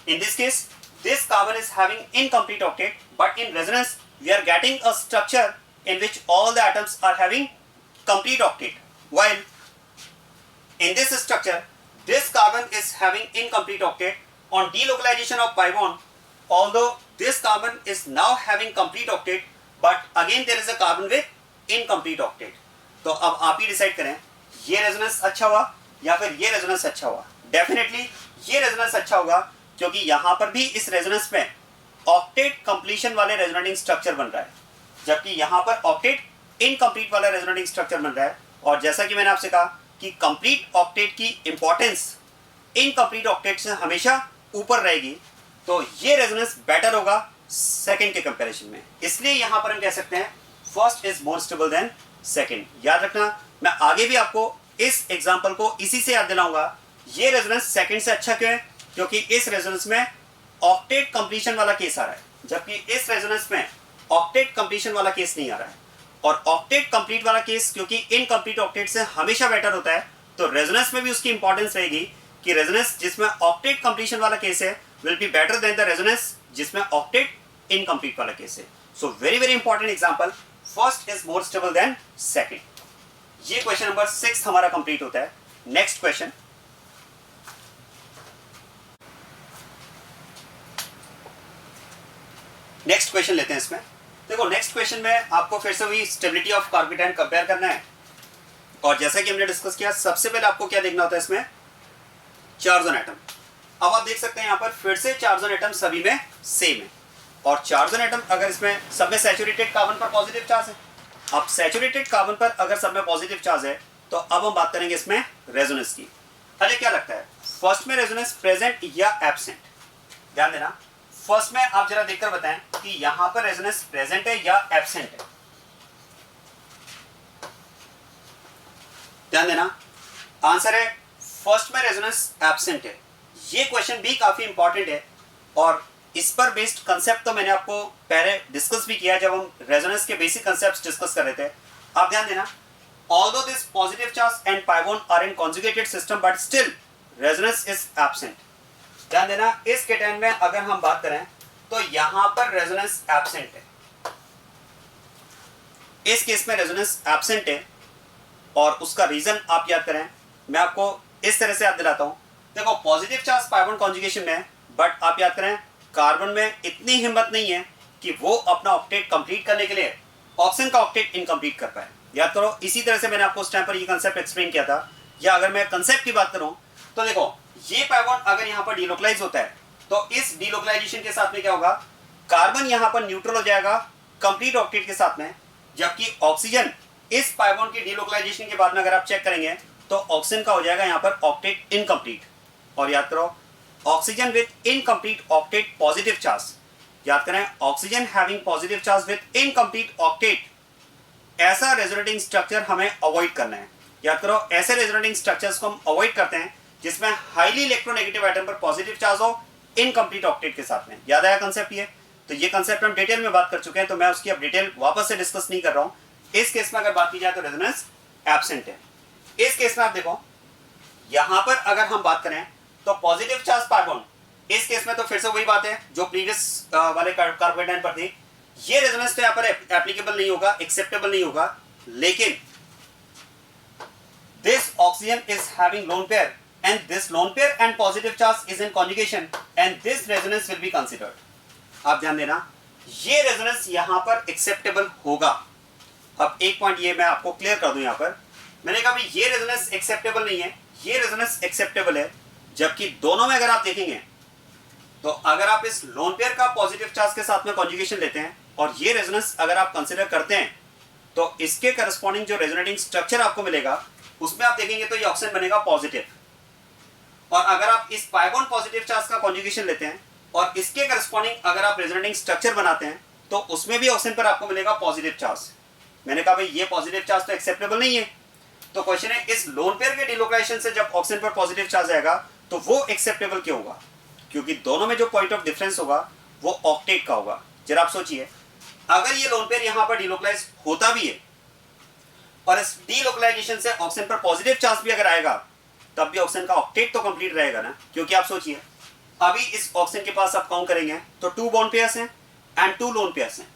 S1: In this case, this carbon is having incomplete octet, but in resonance, we are getting a structure in which all the atoms are having complete octet. While in this structure, this carbon is having incomplete octet. On delocalization of pi bond, although this carbon is now having complete octet, but again there is a carbon with incomplete octet. तो अब आप ही decide करें, ये resonance अच्छा हुआ या फिर ये रेजोनेंस अच्छा हुआ। डेफिनेटली ये रेजोनेंस अच्छा होगा, क्योंकि यहां पर भी इस रेजोनेंस में ऑक्टेट कंप्लीशन वाले रेजोनेटिंग स्ट्रक्चर बन रहा है, जबकि यहां पर ऑक्टेट इनकम्प्लीट वाला रेजोनेटिंग स्ट्रक्चर बन रहा है। और जैसा कि मैंने आपसे कहा कि कंप्लीट ऑक्टेट की इंपॉर्टेंस इनकम्प्लीट ऑक्टेट से हमेशा ऊपर रहेगी, तो ये रेजोनेंस बेटर होगा सेकेंड के कंपेरिजन में। इसलिए यहां पर हम कह सकते हैं first is more stable then second. याद रखना, मैं आगे भी आपको इस एग्जाम्पल को इसी से याद दिलाऊंगा। ये रेजोनेंस सेकंड से अच्छा क्यों है? क्योंकि इस रेजोनेंस में ऑक्टेट कंप्लीशन वाला केस आ रहा है, जबकि इस रेजोनेंस में ऑक्टेट कंप्लीशन वाला केस नहीं आ रहा है। और ऑक्टेट कंप्लीट वाला केस क्योंकि इनकम्प्लीट ऑक्टेट से हमेशा बेटर होता है, तो रेजोनेंस में भी उसकी इंपॉर्टेंस रहेगी कि रेजोनेंस जिसमें ऑक्टेट कंप्लीशन वाला केस है will be better than the resonance जिसमें ऑक्टेट इनकम्प्लीट वाला केस है। So very very important example, first is more stable then second. ये क्वेश्चन नंबर 6 हमारा कंप्लीट होता है। नेक्स्ट क्वेश्चन, नेक्स्ट क्वेश्चन लेते हैं। इसमें देखो, नेक्स्ट क्वेश्चन में आपको फिर से वही स्टेबिलिटी ऑफ कार्बेटाइन कंपेयर करना है। और जैसा कि हमने डिस्कस किया, सबसे पहले आपको क्या देखना होता है, इसमें चार्ज ऑन एटम। अब आप देख सकते हैं यहाँ पर फिर से चार्ज ऑन एटम सभी में सेम है, और चार्ज ऑन एटम अगर इसमें सब में सैचुरेटेड कार्बन पर पॉजिटिव चार्ज है। अब सैचुरेटेड कार्बन पर अगर सब में पॉजिटिव चार्ज है, तो अब हम बात करेंगे इसमें रेजोनेंस की। अरे क्या लगता है, फर्स्ट में रेजोनेंस प्रेजेंट या एब्सेंट? ध्यान देना, फर्स्ट में आप जरा देखकर बताएं कि यहां पर रेजोनेंस प्रेजेंट है या एब्सेंट है। ध्यान देना, आंसर है फर्स्ट में रेजोनेंस एब्सेंट है। ये क्वेश्चन भी काफी इंपॉर्टेंट है और इस पर बेस्ड कंसेप्ट तो मैंने आपको पहले डिस्कस भी किया जब हम रेजोनेंस के बेसिक कंसेप्ट्स डिस्कस कर रहे थे। आप ध्यान देना, although this positive charge and pi bond are in conjugated system but still resonance is absent। ध्यान देना, इस केटायन में अगर हम बात करें तो यहां पर रेजोनेंस एब्सेंट है। इस केस में रेजोनेंस एब्सेंट है और उसका रीजन आप याद करें, मैं आपको इस तरह से याद दिलाता हूं। देखो positive charge pi bond conjugation में है, बट आप याद करें कार्बन में इतनी हिम्मत नहीं है कि वो अपना ऑक्टेट कंप्लीट करने के लिए ऑक्सीजन का ऑक्टेट इनकम्प्लीट कर पाए। याद करो, इसी तरह से मैंने आपको उस टाइम पर ये कंसेप्ट एक्सप्लेन किया था। या अगर मैं कंसेप्ट की बात करूं तो देखो ये pi bond अगर यहां पर डिलोकलाइज होता है तो इस डिलोकलाइजेशन के साथ में क्या होगा, कार्बन यहां पर न्यूट्रल हो जाएगा कंप्लीट ऑक्टेट के साथ में, जबकि ऑक्सीजन इस pi bond की डिलोकलाइजेशन के बाद में अगर आप चेक करेंगे तो ऑक्सीजन का हो जाएगा यहां पर ऑक्टेट इनकम्प्लीट। और याद करो oxygen with incomplete octet positive charge, याद करें oxygen having positive charge with incomplete octet, ऐसा रेजोनेटिंग स्ट्रक्चर हमें अवॉइड करना है। याद करो ऐसे रेजोनेटिंग स्ट्रक्चर्स को हम अवॉइड करते हैं जिसमें हाईली इलेक्ट्रोनेगेटिव एटम पर पॉजिटिव चार्ज हो इनकम्प्लीट ऑक्टेट के साथ में। याद आया कंसेप्ट ये? तो ये कंसेप्ट हम डिटेल में बात कर चुके हैं, तो मैं उसकी अब डिटेल वापस से डिस्कस नहीं कर रहा हूं। इस केस में अगर बात की जाए तो रेजोनेंस एब्सेंट है। इस केस में आप देखो यहां पर अगर हम बात करें तो पॉजिटिव चार्ज pi bond, इस केस में तो फिर से वही बात है जो प्रीवियस वाले कार्बोकेटायन पर थी। ये रेजोनेंस तो यहां पर एप्लीकेबल नहीं होगा, एक्सेप्टेबल नहीं होगा, लेकिन this oxygen is having lone pair and this lone pair and positive charge is in conjugation and this resonance will be considered. आप ध्यान देना, ये रेजोनेंस यहां पर एक्सेप्टेबल होगा। अब एक पॉइंट ये मैं आपको क्लियर कर दूं, यहां पर मैंने कहा भाई ये रेजोनेंस एक्सेप्टेबल नहीं है, ये रेजोनेंस एक्सेप्टेबल है, जबकि दोनों में अगर आप देखेंगे तो अगर आप इस लोन पेयर का पॉजिटिव चार्ज के साथ में कॉन्जुगेशन लेते हैं और ये रेजोनेंस अगर आप कंसीडर करते हैं तो इसके करस्पॉन्डिंग जो रेजोनेटिंग स्ट्रक्चर आपको मिलेगा उसमें आप देखेंगे तो ये ऑक्सीजन बनेगा पॉजिटिव। और अगर आप इस pi bond पॉजिटिव चार्ज का कॉन्जुगेशन लेते हैं और इसके करस्पॉन्डिंग अगर आप रेजोनेटिंग स्ट्रक्चर बनाते हैं तो उसमें भी ऑक्सीजन पर आपको मिलेगा पॉजिटिव चार्ज। मैंने कहा भाई ये पॉजिटिव चार्ज तो एक्सेप्टेबल नहीं है, तो क्वेश्चन है इस लोन पेयर के डिलोकलाइजेशन से जब ऑक्सीजन पर पॉजिटिव चार्ज आएगा तो वो एक्सेप्टेबल क्यों होगा? क्योंकि दोनों में जो पॉइंट ऑफ डिफरेंस होगा वो ऑक्टेट का होगा। जरा आप सोचिए, अगर ये लोन पेयर यहां पर डिलोकलाइज होता भी है और इस डिलोकलाइजेशन से ऑक्सीजन पर पॉजिटिव चार्ज भी अगर आएगा तब भी ऑक्सीजन का ऑक्टेट तो कंप्लीट रहेगा ना। क्योंकि आप सोचिए अभी इस ऑक्सीजन के पास आप काउंट करेंगे तो 2 बॉन्ड पेयर्स हैं एंड 2 लोन पेयर्स हैं,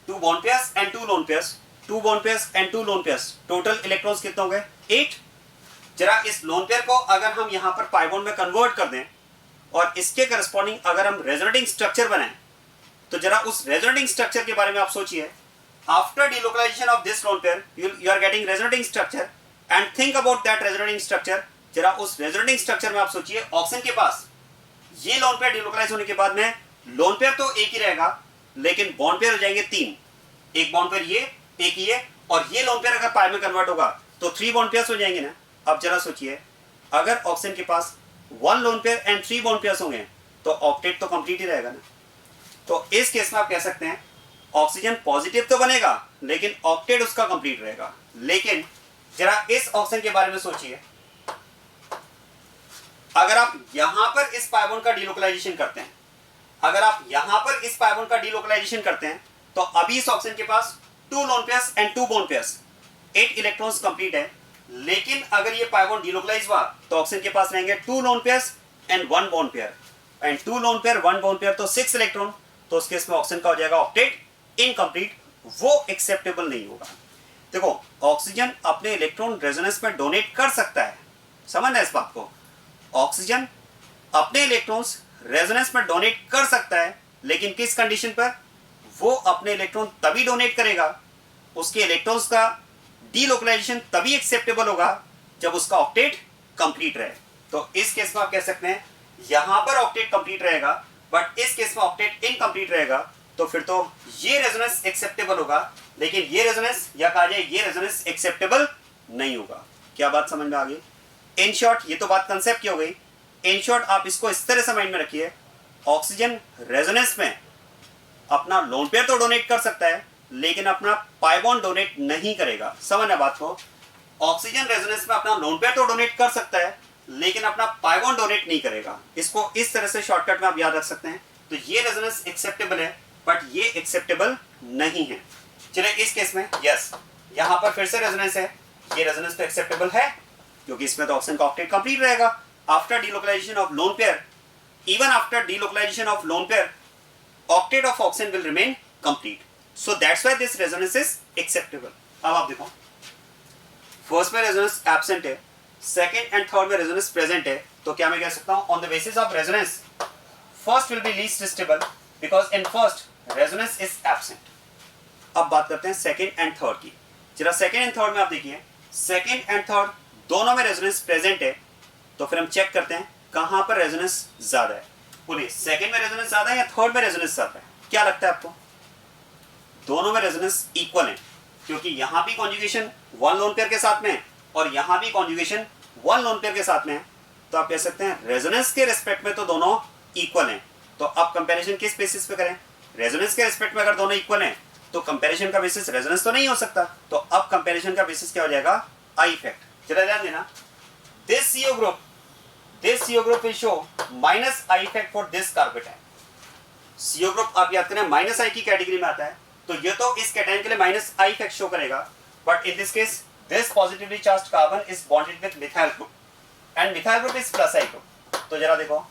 S1: 2 bond pairs and 2 lone pairs, 2 bond pairs and 2 lone pairs, total electrons कितने हो गए? 8। जरा इस लोन पेयर को अगर हम यहां पर pi bond में कन्वर्ट कर दें और इसके करस्पॉन्डिंग अगर हम रेजोनेटिंग स्ट्रक्चर बनाएं तो जरा उस रेजोनेटिंग स्ट्रक्चर के बारे में आप सोचिए। After delocalisation of this lone pair you are getting resonating structure and think about that resonating structure. जरा उस रेजोनेटिंग स्ट्रक्चर में आप सोचिए ऑक्सीजन के पास ये लोन पेयर डिलोकलाइज होने के बाद में लोन पेयर तो एक ही रहेगा लेकिन बॉन्ड पेयर हो जाएंगे 3, एक बॉन्ड पेयर ये, एक ये, और ये लोन पेयर अगर पाई में कन्वर्ट होगा तो 3 बॉन्ड पेयर्स हो जाएंगे ना। अब जरा सोचिए अगर ऑक्सीजन के पास 1 lone pair and 3 bond pairs होंगे तो ऑक्टेट तो कंप्लीट ही रहेगा ना। तो इस केस में आप कह सकते हैं ऑक्सीजन पॉजिटिव तो बनेगा लेकिन ऑक्टेट उसका कंप्लीट रहेगा। लेकिन जरा इस ऑक्सीजन के बारे में सोचिए, अगर आप यहां पर इस pi bond का डिलोकलाइजेशन करते हैं, अगर आप यहां पर इस pi bond का डिलोकलाइजेशन करते हैं तो अभी इस ऑक्सीजन के पास 2 lone pairs and 2 bond pairs, 8 electrons complete है। लेकिन अगर ये pi bond डिलोकलाइज हुआ तो ऑक्सीजन के पास रहेंगे 2 lone pairs and 1 bond pair, and 2 lone pair 1 bond pair तो 6 इलेक्ट्रॉन। तो उस केस में ऑक्सीजन का हो जाएगा ऑक्टेट इनकम्प्लीट, वो एक्सेप्टेबल नहीं होगा। देखो ऑक्सीजन अपने इलेक्ट्रॉन रेजोनेंस में डोनेट कर सकता है, समझना इस बात को, ऑक्सीजन अपने इलेक्ट्रॉन्स रेजोनेंस में डोनेट कर सकता है, लेकिन किस कंडीशन पर? वो अपने इलेक्ट्रॉन तभी डोनेट करेगा, उसके इलेक्ट्रॉन्स का डीलोकलाइजेशन तभी एक्सेप्टेबल होगा जब उसका ऑक्टेट कंप्लीट रहे। तो इस केस में आप कह सकते हैं यहां पर ऑक्टेट कंप्लीट रहेगा बट इस केस में ऑक्टेट इनकम्प्लीट रहेगा, तो फिर तो ये रेजोनेंस एक्सेप्टेबल होगा लेकिन ये रेजोनेंस या कहा जाए ये रेजोनेंस एक्सेप्टेबल नहीं होगा। क्या बात समझ में आ गई? इन शॉर्ट ये तो बात कंसेप्ट की हो गई। इन शॉर्ट आप इसको इस तरह से माइंड में रखिए, ऑक्सीजन रेजोनेंस में अपना लोन पेयर तो डोनेट कर सकता है लेकिन अपना pi bond डोनेट नहीं करेगा। समझना बात को, ऑक्सीजन रेजोनेंस में अपना लोन पेयर तो डोनेट कर सकता है लेकिन अपना पाई बॉन्ड डोनेट नहीं करेगा। इसको इस तरह से शॉर्टकट में आप याद रख सकते हैं। तो ये रेजोनेंस एक्सेप्टेबल है बट ये एक्सेप्टेबल नहीं है। चलिए इस केस में यस, यहां पर फिर से रेजोनेंस है, ये रेजोनेंस तो एक्सेप्टेबल है क्योंकि इसमें तो ऑक्सीजन का ऑक्टेट कंप्लीट रहेगा। After delocalisation of lone pair, even after delocalisation of lone pair, octet of oxygen will remain complete. So that's why this resonance is acceptable. अब आप देखो, फर्स्ट में रेजोनेंस एब्सेंट है, सेकंड एंड थर्ड में resonance present है, तो क्या मैं कह सकता हूं on the basis of resonance first will be least stable because in first resonance is absent. अब बात करते हैं सेकंड एंड थर्ड की। जरा सेकंड एंड थर्ड में आप देखिए, सेकंड एंड थर्ड दोनों में रेजोनेंस प्रेजेंट है, तो फिर हम चेक करते हैं कहां पर रेजोनेंस ज्यादा है। बोलिए सेकंड में रेजोनेंस ज्यादा है या थर्ड में रेजोनेंस ज्यादा है? क्या लगता है आपको? दोनों में रेजोनेंस इक्वल है क्योंकि यहां भी कॉन्जुगेशन वन लोन पेयर के साथ में है और यहां भी कॉन्जुगेशन वन लोन पेयर के साथ में है। तो आप कह सकते हैं रेजोनेंस के रिस्पेक्ट में तो दोनों इक्वल हैं। तो अब कंपैरिजन किस बेसिस पे करें? रेजोनेंस के रिस्पेक्ट में अगर दोनों इक्वल हैं तो कंपैरिजन का बेसिस रेजोनेंस तो नहीं हो सकता। तो अब कंपैरिजन का बेसिस क्या हो जाएगा? I effect. चला ध्यान देना, this CO group will show minus I effect for this carpetine. CO group आप याद करें माइनस आई की कैटेगरी में आता है, तो ये तो इस कैटायन के लिए माइनस आई इफेक्ट शो करेगा, but in this case this positively charged carbon is bonded with methyl group and methyl group is plus I group. तो जरा देखो,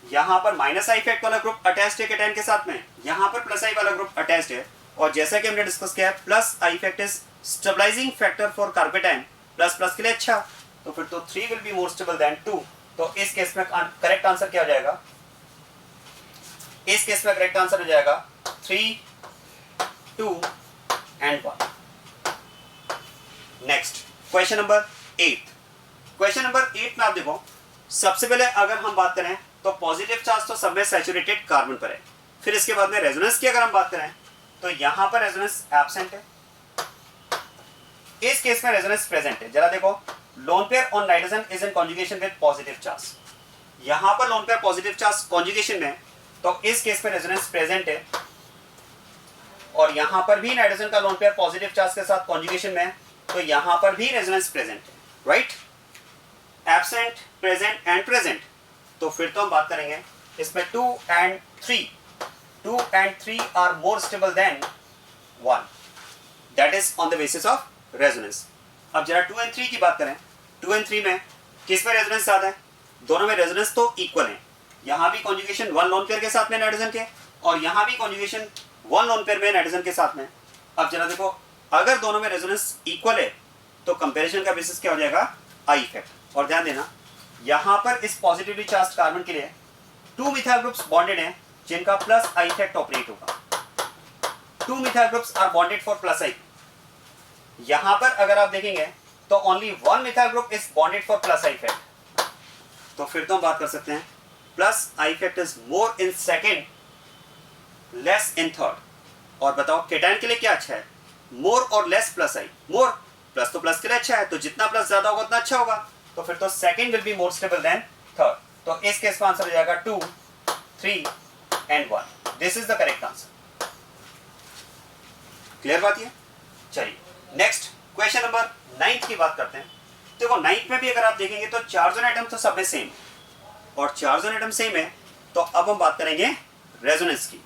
S1: यहाँ पर माइनस आई इफेक्ट वाला ग्रुप अटैच्ड है कैटायन के साथ में, यहाँ पर प्लस आई वाला ग्रुप अटैच्ड है, और जैसा कि हमने डिस्कस किया है plus I effect is stabilizing factor for कार्पेटाइन, प्लस प्लस के लिए अच्छा, तो फिर तो 3 will be more stable than 2। तो इस केस में करेक्ट आंसर क्या हो जाएगा? इस केस में करेक्ट आंसर हो जाएगा 3, 2 and 1। Next question number 8। Question number 8 में आप देखो, सबसे पहले अगर हम बात करें तो पॉजिटिव चार्ज तो सब में सैचुरेटेड कार्बन पर है। फिर इसके बाद में रेजोनेंस की अगर हम बात करें तो यहां पर रेजोनेंस एब्सेंट है, इस केस में रेजोनेंस प्रेजेंट है। जरा देखो, lone pair on nitrogen is in conjugation with positive charge, यहां पर lone pair positive charge conjugation में, तो इस केस में रेजोनेंस प्रेजेंट है, और यहां पर भी नाइट्रोजन का लोन पेयर पॉजिटिव चार्ज के साथ कॉन्जुगेशन में, तो यहां पर भी रेजोनेंस प्रेजेंट है, right? Absent, present and present. तो फिर तो हम बात करेंगे इसमें 2 and 3 are more stable than 1, that is on the basis of resonance. अब जरा 2 and 3 की बात करें, 2 and 3 में किस में रेजोनेंस ज्यादा है? दोनों में रेजोनेंस तो इक्वल है, यहां भी कॉन्जुगेशन वन लोन पेयर के साथ में नाइट्रोजन के, और यहां भी कॉन्जुगेशन वन लोन पेयर में नाइट्रोजन के साथ में। अब जरा देखो, अगर दोनों में रेजोनेंस इक्वल है तो कंपैरिजन का बेसिस क्या हो जाएगा? I effect. और ध्यान देना, यहां पर इस पॉजिटिवली चार्ज्ड कार्बन के लिए 2 मिथाइल ग्रुप्स बॉन्डेड हैं जिनका प्लस आई इफेक्ट ऑपरेट होगा। 2 methyl groups are bonded for plus I. यहां पर अगर आप देखेंगे तो only 1 methyl group is bonded for plus I effect. तो फिर तो हम बात कर सकते हैं plus I effect is more in second, less in third. और बताओ केटायन के लिए क्या अच्छा है? मोर और लेस प्लस आई। मोर प्लस तो प्लस के लिए अच्छा है, तो जितना प्लस ज्यादा होगा उतना अच्छा होगा, तो फिर तो second will be more stable then third. तो इस केस में आंसर हो जाएगा 2, 3 and 1। This is the correct answer. Clear बात ये? चलिए नेक्स्ट क्वेश्चन नंबर 9 की बात करते हैं। देखो 9 में भी अगर आप देखेंगे तो चार्ज ऑन एटम तो सब में सेम, और चार्ज ऑन एटम सेम है, तो अब हम बात करेंगे रेजोनेंस की।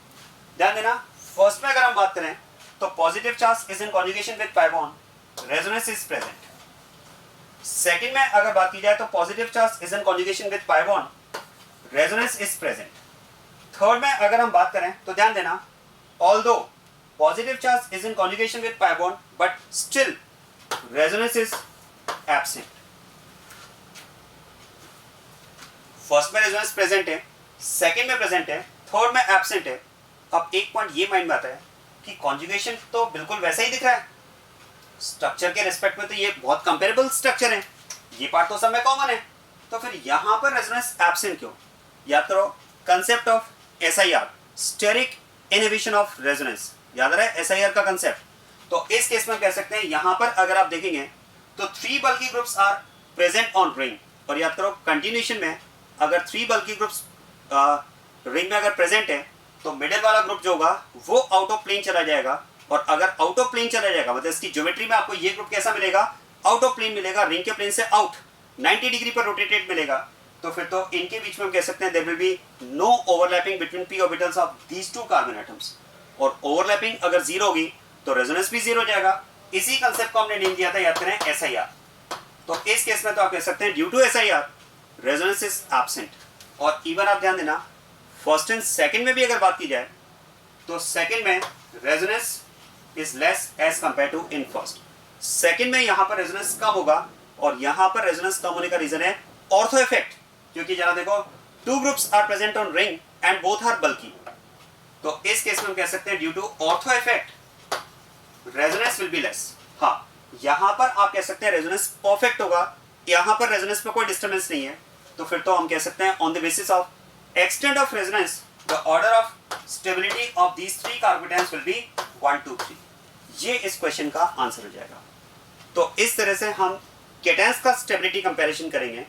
S1: ध्यान देना, फर्स्ट में अगर हम बात करें तो positive charge is in conjugation with pi bond, resonance is present. Second में अगर बात की जाए तो positive charge is in conjugation with pi bond, resonance is present. Third में अगर हम बात करें तो ध्यान देना, although positive charge is in conjugation with pi bond but still resonance is absent। First में रेजोनेंस प्रेजेंट है, सेकंड में प्रेजेंट है, थर्ड में एब्सेंट है। अब एक पॉइंट ये माइंड में आता है कि कॉन्जुगेशन तो बिल्कुल वैसा ही दिख रहा है, स्ट्रक्चर के रिस्पेक्ट में तो ये बहुत कंपेरेबल स्ट्रक्चर है, ये पार्ट तो सब में कॉमन है, तो फिर यहां पर रेजोनेंस एब्सेंट क्यों? याद करो concept of SIR, steric inhibition of resonance, याद रहा है SIR का कंसेप्ट। तो इस केस में कह सकते हैं यहां पर अगर आप देखेंगे तो 3 bulky groups are present on ring, और याद करो कंटिन्यूएशन में अगर 3 बल्की ग्रुप्स रिंग में अगर प्रेजेंट है तो मिडिल वाला ग्रुप जो होगा वो आउट ऑफ प्लेन चला जाएगा, और अगर आउट ऑफ प्लेन चला जाएगा मतलब इसकी ज्योमेट्री में आपको ये ग्रुप कैसा मिलेगा? आउट ऑफ प्लेन मिलेगा, रिंग के प्लेन से आउट 90 डिग्री पर रोटेटेड मिलेगा, तो फिर तो इनके बीच में हम कह सकते हैं there will be no overlapping between p orbitals of these two carbon atoms. और ओवरलैपिंग अगर जीरो होगी तो रेजोनेंस भी जीरो हो जाएगा। इसी कंसेप्ट को हमने नेम दिया था, याद करें, SIR। तो इस केस में तो आप कह सकते हैं due to SIR resonance is absent. और इवन आप ध्यान देना, फर्स्ट एंड सेकंड में भी अगर बात की जाए तो सेकंड में resonance is less as compare to in first. Second में यहां पर रेजोनेंस कम होगा, और यहां पर रेजोनेंस कम होने का रीजन है ऑर्थो इफेक्ट, क्योंकि जरा देखो two groups are present on ring and both are bulky. तो इस केस में हम कह सकते हैं due to ortho effect resonance will be less. हाँ, यहां पर आप कह सकते हैं रेजोनेंस परफेक्ट होगा, यहां पर रेजोनेंस में कोई डिस्टर्बेंस नहीं है, तो फिर तो हम कह सकते हैं on the basis of extent of resonance the order of stability of these three carbonates will be 1 2 3। ये इस क्वेश्चन का आंसर हो जाएगा। तो इस तरह से हम केटेंस का स्टेबिलिटी कंपैरिजन करेंगे।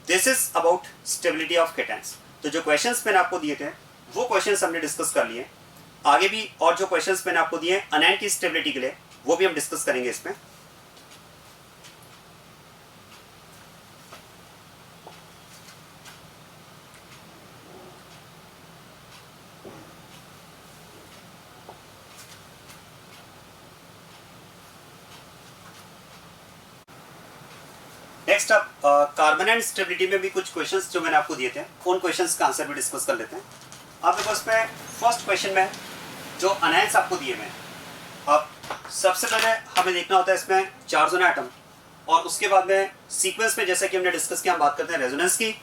S1: This is about stability of cations. तो जो क्वेश्चंस मैंने आपको दिए थे वो क्वेश्चंस हमने डिस्कस कर लिए। आगे भी और जो क्वेश्चंस मैंने आपको दिए अनैन की स्टेबिलिटी के लिए वो भी हम डिस्कस करेंगे इसमें। नेक्स्ट अब कार्बन एंड स्टेबिलिटी में भी कुछ क्वेश्चंस जो मैंने आपको दिए थे उन क्वेश्चंस का आंसर भी डिस्कस कर लेते हैं। अब देखो इसमें फर्स्ट क्वेश्चन में जो अनायंस आपको दिए हुए हैं, अब सबसे पहले हमें देखना होता है इसमें चार्ज एटम, और उसके बाद में सीक्वेंस में जैसा कि हमने डिस्कस किया हम बात करते हैं रेजोनेंस की,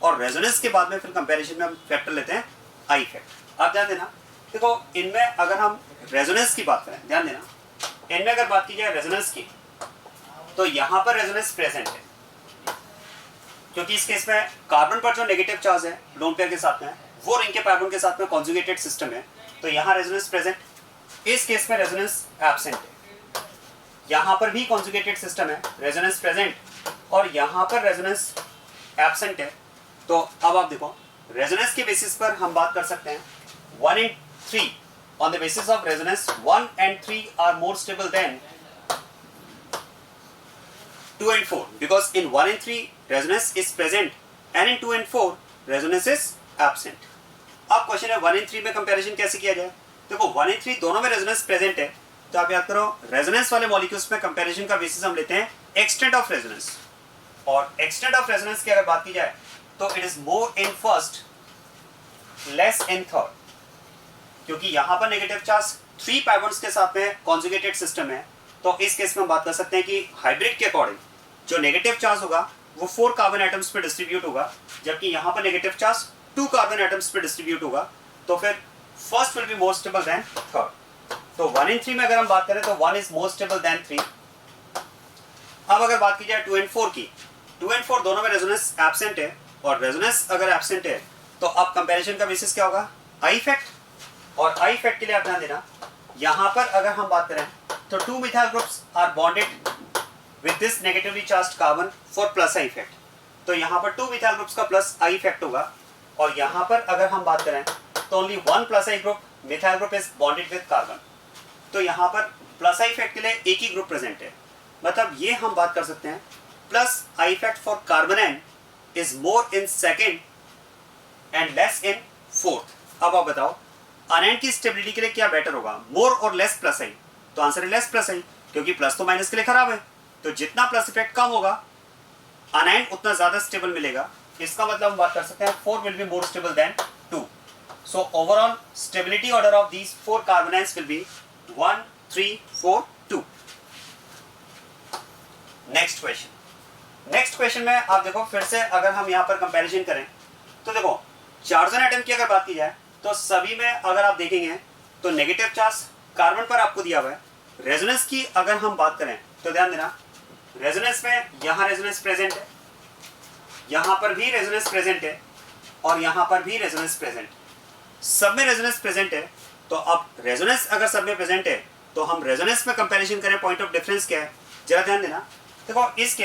S1: और रेजोनेंस के बाद में फिर कंपैरिजन में हम फैक्टर लेते हैं आई इफेक्ट। आप ध्यान देना, देखो इनमें अगर हम रेजोनेंस की बात करें, ध्यान देना, इनमें अगर बात की जाए रेजोनेंस की तो यहाँ पर रेजोनेंस प्रेजेंट है, क्योंकि इस केस में कार्बन पर जो नेगेटिव चार्ज है लोन पेयर के साथ में वो रिंग के कार्बन के साथ में कॉन्जुगेटेड सिस्टम है, तो यहाँ रेजोनेंस प्रेजेंट। इस केस में रेजोनेंस एब्सेंट है। यहाँ पर भी कॉन्जुगेटेड सिस्टम है, रेजोनेंस प्रेजेंट, और यहाँ पर रेजोनेंस एब्सेंट है। तो अब आप देखो रेजोनेंस के बेसिस पर हम बात कर सकते हैं 1 and 3 on the basis of resonance 1 and 3 are more stable than 2 and 4 because in 1 and 3 resonance is present and in 2 and 4 resonance is absent। अब क्वेश्चन है 1 and 3 में कंपैरिजन कैसे किया जाए। देखो 1 and 3 दोनों में रेजोनेंस प्रेजेंट है, तो आप याद करो रेजोनेंस वाले मॉलिक्यूल्स में कंपैरिजन का बेसिस हम लेते हैं एक्सटेंट ऑफ रेजोनेंस, और एक्सटेंट ऑफ रेजोनेंस की अगर बात की जाए तो it is more in first less in third, क्योंकि यहाँ पर नेगेटिव चार्ज 3 पाई बॉन्ड्स के साथ में कॉन्जुगेटेड सिस्टम है। तो इस केस में हम बात कर सकते हैं कि हाइब्रिड के अकॉर्डिंग जो नेगेटिव चार्ज होगा वो 4 कार्बन एटम्स पे डिस्ट्रीब्यूट होगा, जबकि यहाँ पर नेगेटिव चार्ज 2 कार्बन एटम्स पे डिस्ट्रीब्यूट होगा, तो फिर first will be more stable then third. तो 1 and 3 में अगर हम बात करें तो 1 इज मोर स्टेबल देन 3। अब अगर बात की जाए 2 and 4 की, 2 and 4 दोनों में रेजोनेंस एब्सेंट है, और रेजोनेंस अगर एब्सेंट है तो अब कंपैरिजन का बेसिस क्या होगा आई इफेक्ट। और आई इफेक्ट के लिए आप ध्यान देना, यहाँ पर अगर हम बात करें तो 2 methyl groups are bonded with this negatively charged carbon for plus I effect। तो यहाँ पर 2 मिथाइल ग्रुप्स का प्लस I effect होगा, और यहाँ पर अगर हम बात करें तो only 1 plus I group methyl group is bonded with carbon। तो यहाँ पर प्लस I effect के लिए एक ही ग्रुप प्रेजेंट है, मतलब ये हम बात कर सकते हैं plus I effect for कार्बोनेन is more in second and less in fourth। अब आप बताओ अनैन की स्टेबिलिटी के लिए क्या बेटर होगा, मोर और लेस प्लस I? तो आंसर है लेस प्लस I, क्योंकि प्लस तो माइनस के लिए खराब है, तो जितना प्लस इफेक्ट कम होगा अनायन उतना ज्यादा स्टेबल मिलेगा। इसका मतलब हम बात कर सकते हैं 4 will be more stable than 2। So overall stability order of these 4 carbonates will be 1 3 4 2। Next question में आप देखो फिर से अगर हम यहाँ पर कंपैरिजन करें तो देखो चार्जन एटम की अगर बात की जाए तो सभी में अगर आप देखेंगे तो नेगेटिव चार्ज कार्बन पर आपको दिया हुआ है। रेजोनेंस की अगर हम बात करें तो ध्यान देना, रेजोनेंस में यहाँ रेजोनेंस प्रेजेंट है, यहाँ पर भी रेजोनेंस प्रेजेंट है, और यहाँ पर भी रेजोनेंस प्रेजेंट, सब में रेजोनेंस प्रेजेंट है। तो अब रेजोनेंस अगर सब में प्रेजेंट है तो हम रेजोनेंस में कंपैरिजन करें, पॉइंट ऑफ डिफरेंस क्या है जरा ध्यान देना। देखो इस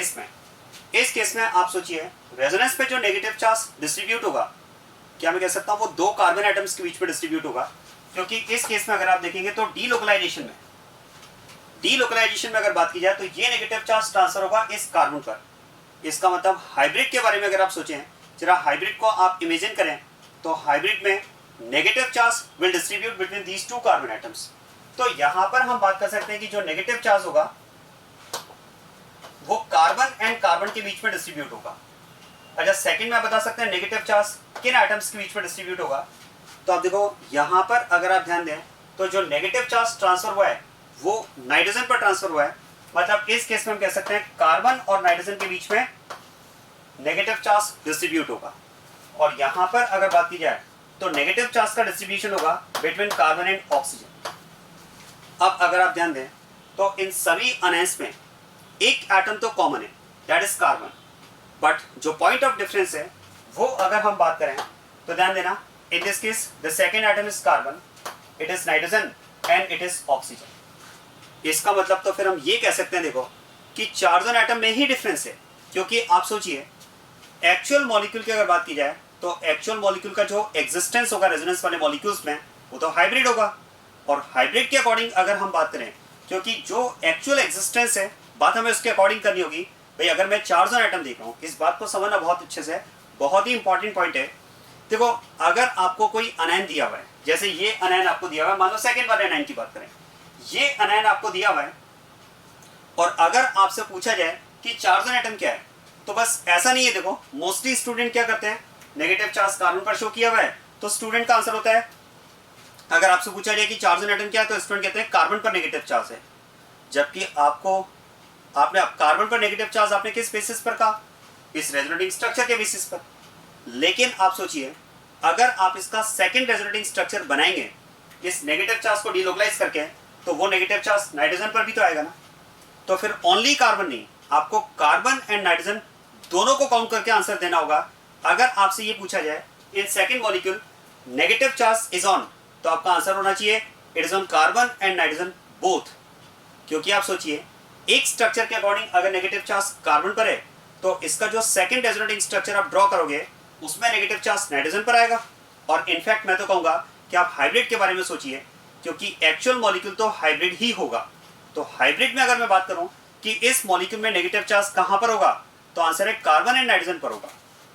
S1: केस में आप सोचिए रेजोनेंस पे जो नेगेटिव चार्ज डिस्ट्रीब्यूट होगा, क्या मैं कह सकता हूँ वो 2 कार्बन एटम्स के बीच में डिस्ट्रीब्यूट होगा, क्योंकि इस केस में अगर आप देखेंगे तो डीलोकलाइजेशन में डीलोकलाइजेशन में अगर बात की जाए तो ये नेगेटिव चार्ज ट्रांसफर होगा इस कार्बन पर। इसका मतलब हाइब्रिड के बारे में अगर आप सोचें, जरा हाइब्रिड को आप इमेजिन करें, तो हाइब्रिड में negative charge will distribute between these two carbon atoms. तो यहां पर हम बात कर सकते हैं कि जो नेगेटिव चार्ज होगा वो कार्बन एंड कार्बन के बीच में डिस्ट्रीब्यूट होगा। अच्छा, सेकंड में आप बता सकते हैं नेगेटिव चार्ज किन एटम्स के बीच में डिस्ट्रीब्यूट होगा। तो आप देखो यहां पर अगर आप ध्यान दें तो जो नेगेटिव चार्ज ट्रांसफर हुआ है वो नाइट्रोजन पर ट्रांसफर हुआ है। मतलब इस केस में हम कह सकते हैं कार्बन और नाइट्रोजन के बीच में नेगेटिव चार्ज डिस्ट्रीब्यूट होगा। और यहां पर अगर बात की जाए तो नेगेटिव चार्ज का डिस्ट्रीब्यूशन होगा बिटवीन कार्बन एंड ऑक्सीजन। अब अगर आप ध्यान दें तो इन सभी अनायंस में एक एटम तो कॉमन है, दैट इज कार्बन, बट जो पॉइंट ऑफ डिफरेंस है वो अगर हम बात करें तो ध्यान देना, in this case the second atom is carbon, it is nitrogen and it is oxygen. इसका मतलब तो फिर हम ये कह सकते हैं देखो कि चार्जन एटम में ही डिफरेंस है। क्योंकि आप सोचिए एक्चुअल मॉलिक्यूल की अगर बात की जाए तो एक्चुअल मॉलिक्यूल का जो एग्जिस्टेंस होगा रेजोनेंस वाले मॉलिक्यूल्स में वो तो हाइब्रिड होगा। और हाइब्रिड के अकॉर्डिंग अगर हम बात करें, क्योंकि जो एक्चुअल एग्जिस्टेंस है बात हमें उसके अकॉर्डिंग करनी होगी। भाई अगर मैं चार्जन एटम देख रहा हूँ, इस बात को समझना बहुत अच्छे से, बहुत ही इंपॉर्टेंट पॉइंट है। देखो अगर आपको कोई अनायन दिया हुआ है, जैसे ये अनायन आपको दिया हुआ है, मान लो सेकंड वाले अनायन की बात करें, ये अनायन आपको दिया हुआ है और अगर आपसे पूछा जाए कि चार्जन एटम क्या है, तो बस ऐसा नहीं है। देखो मोस्टली स्टूडेंट क्या करते हैं, नेगेटिव चार्ज कार्बन पर शो किया हुआ है तो स्टूडेंट का आंसर होता है, अगर आपसे पूछा जाए कि चार्जन एटम क्या है तो स्टूडेंट कहते हैं कार्बन पर नेगेटिव चार्ज है। जबकि आपने कार्बन पर नेगेटिव चार्ज आपने किस बेसिस पर कहा, इस रेजोनेटिंग स्ट्रक्चर के बेसिस पर। लेकिन आप सोचिए अगर आप इसका सेकंड रेजोनेटिंग स्ट्रक्चर बनाएंगे इस नेगेटिव चार्ज को डीलोकलाइज करके, तो वो नेगेटिव चार्ज नाइट्रोजन पर भी तो आएगा ना। तो फिर ओनली कार्बन नहीं, आपको कार्बन एंड नाइट्रोजन दोनों को काउंट करके आंसर देना होगा। अगर आपसे ये पूछा जाए in second molecule negative charge is on, तो आपका आंसर होना चाहिए it is on carbon and nitrogen both. क्योंकि आप सोचिए एक स्ट्रक्चर के अकॉर्डिंग अगर नेगेटिव चार्ज कार्बन पर है तो इसका जो सेकंड रेजोनेटिंग स्ट्रक्चर आप ड्रॉ करोगे उसमें नेगेटिव चार्ज नाइट्रोजन पर आएगा। और इनफैक्ट मैं तो कहूंगा कि आप हाइब्रिड के बारे में सोचिए, क्योंकि एक्चुअल मॉलिक्यूल तो हाइब्रिड ही होगा। तो हाइब्रिड में अगर मैं बात करूं कि इस मॉलिक्यूल में नेगेटिव चार्ज कहां पर होगा, तो आंसर है कार्बन एंड नाइट्रोजन पर होगा।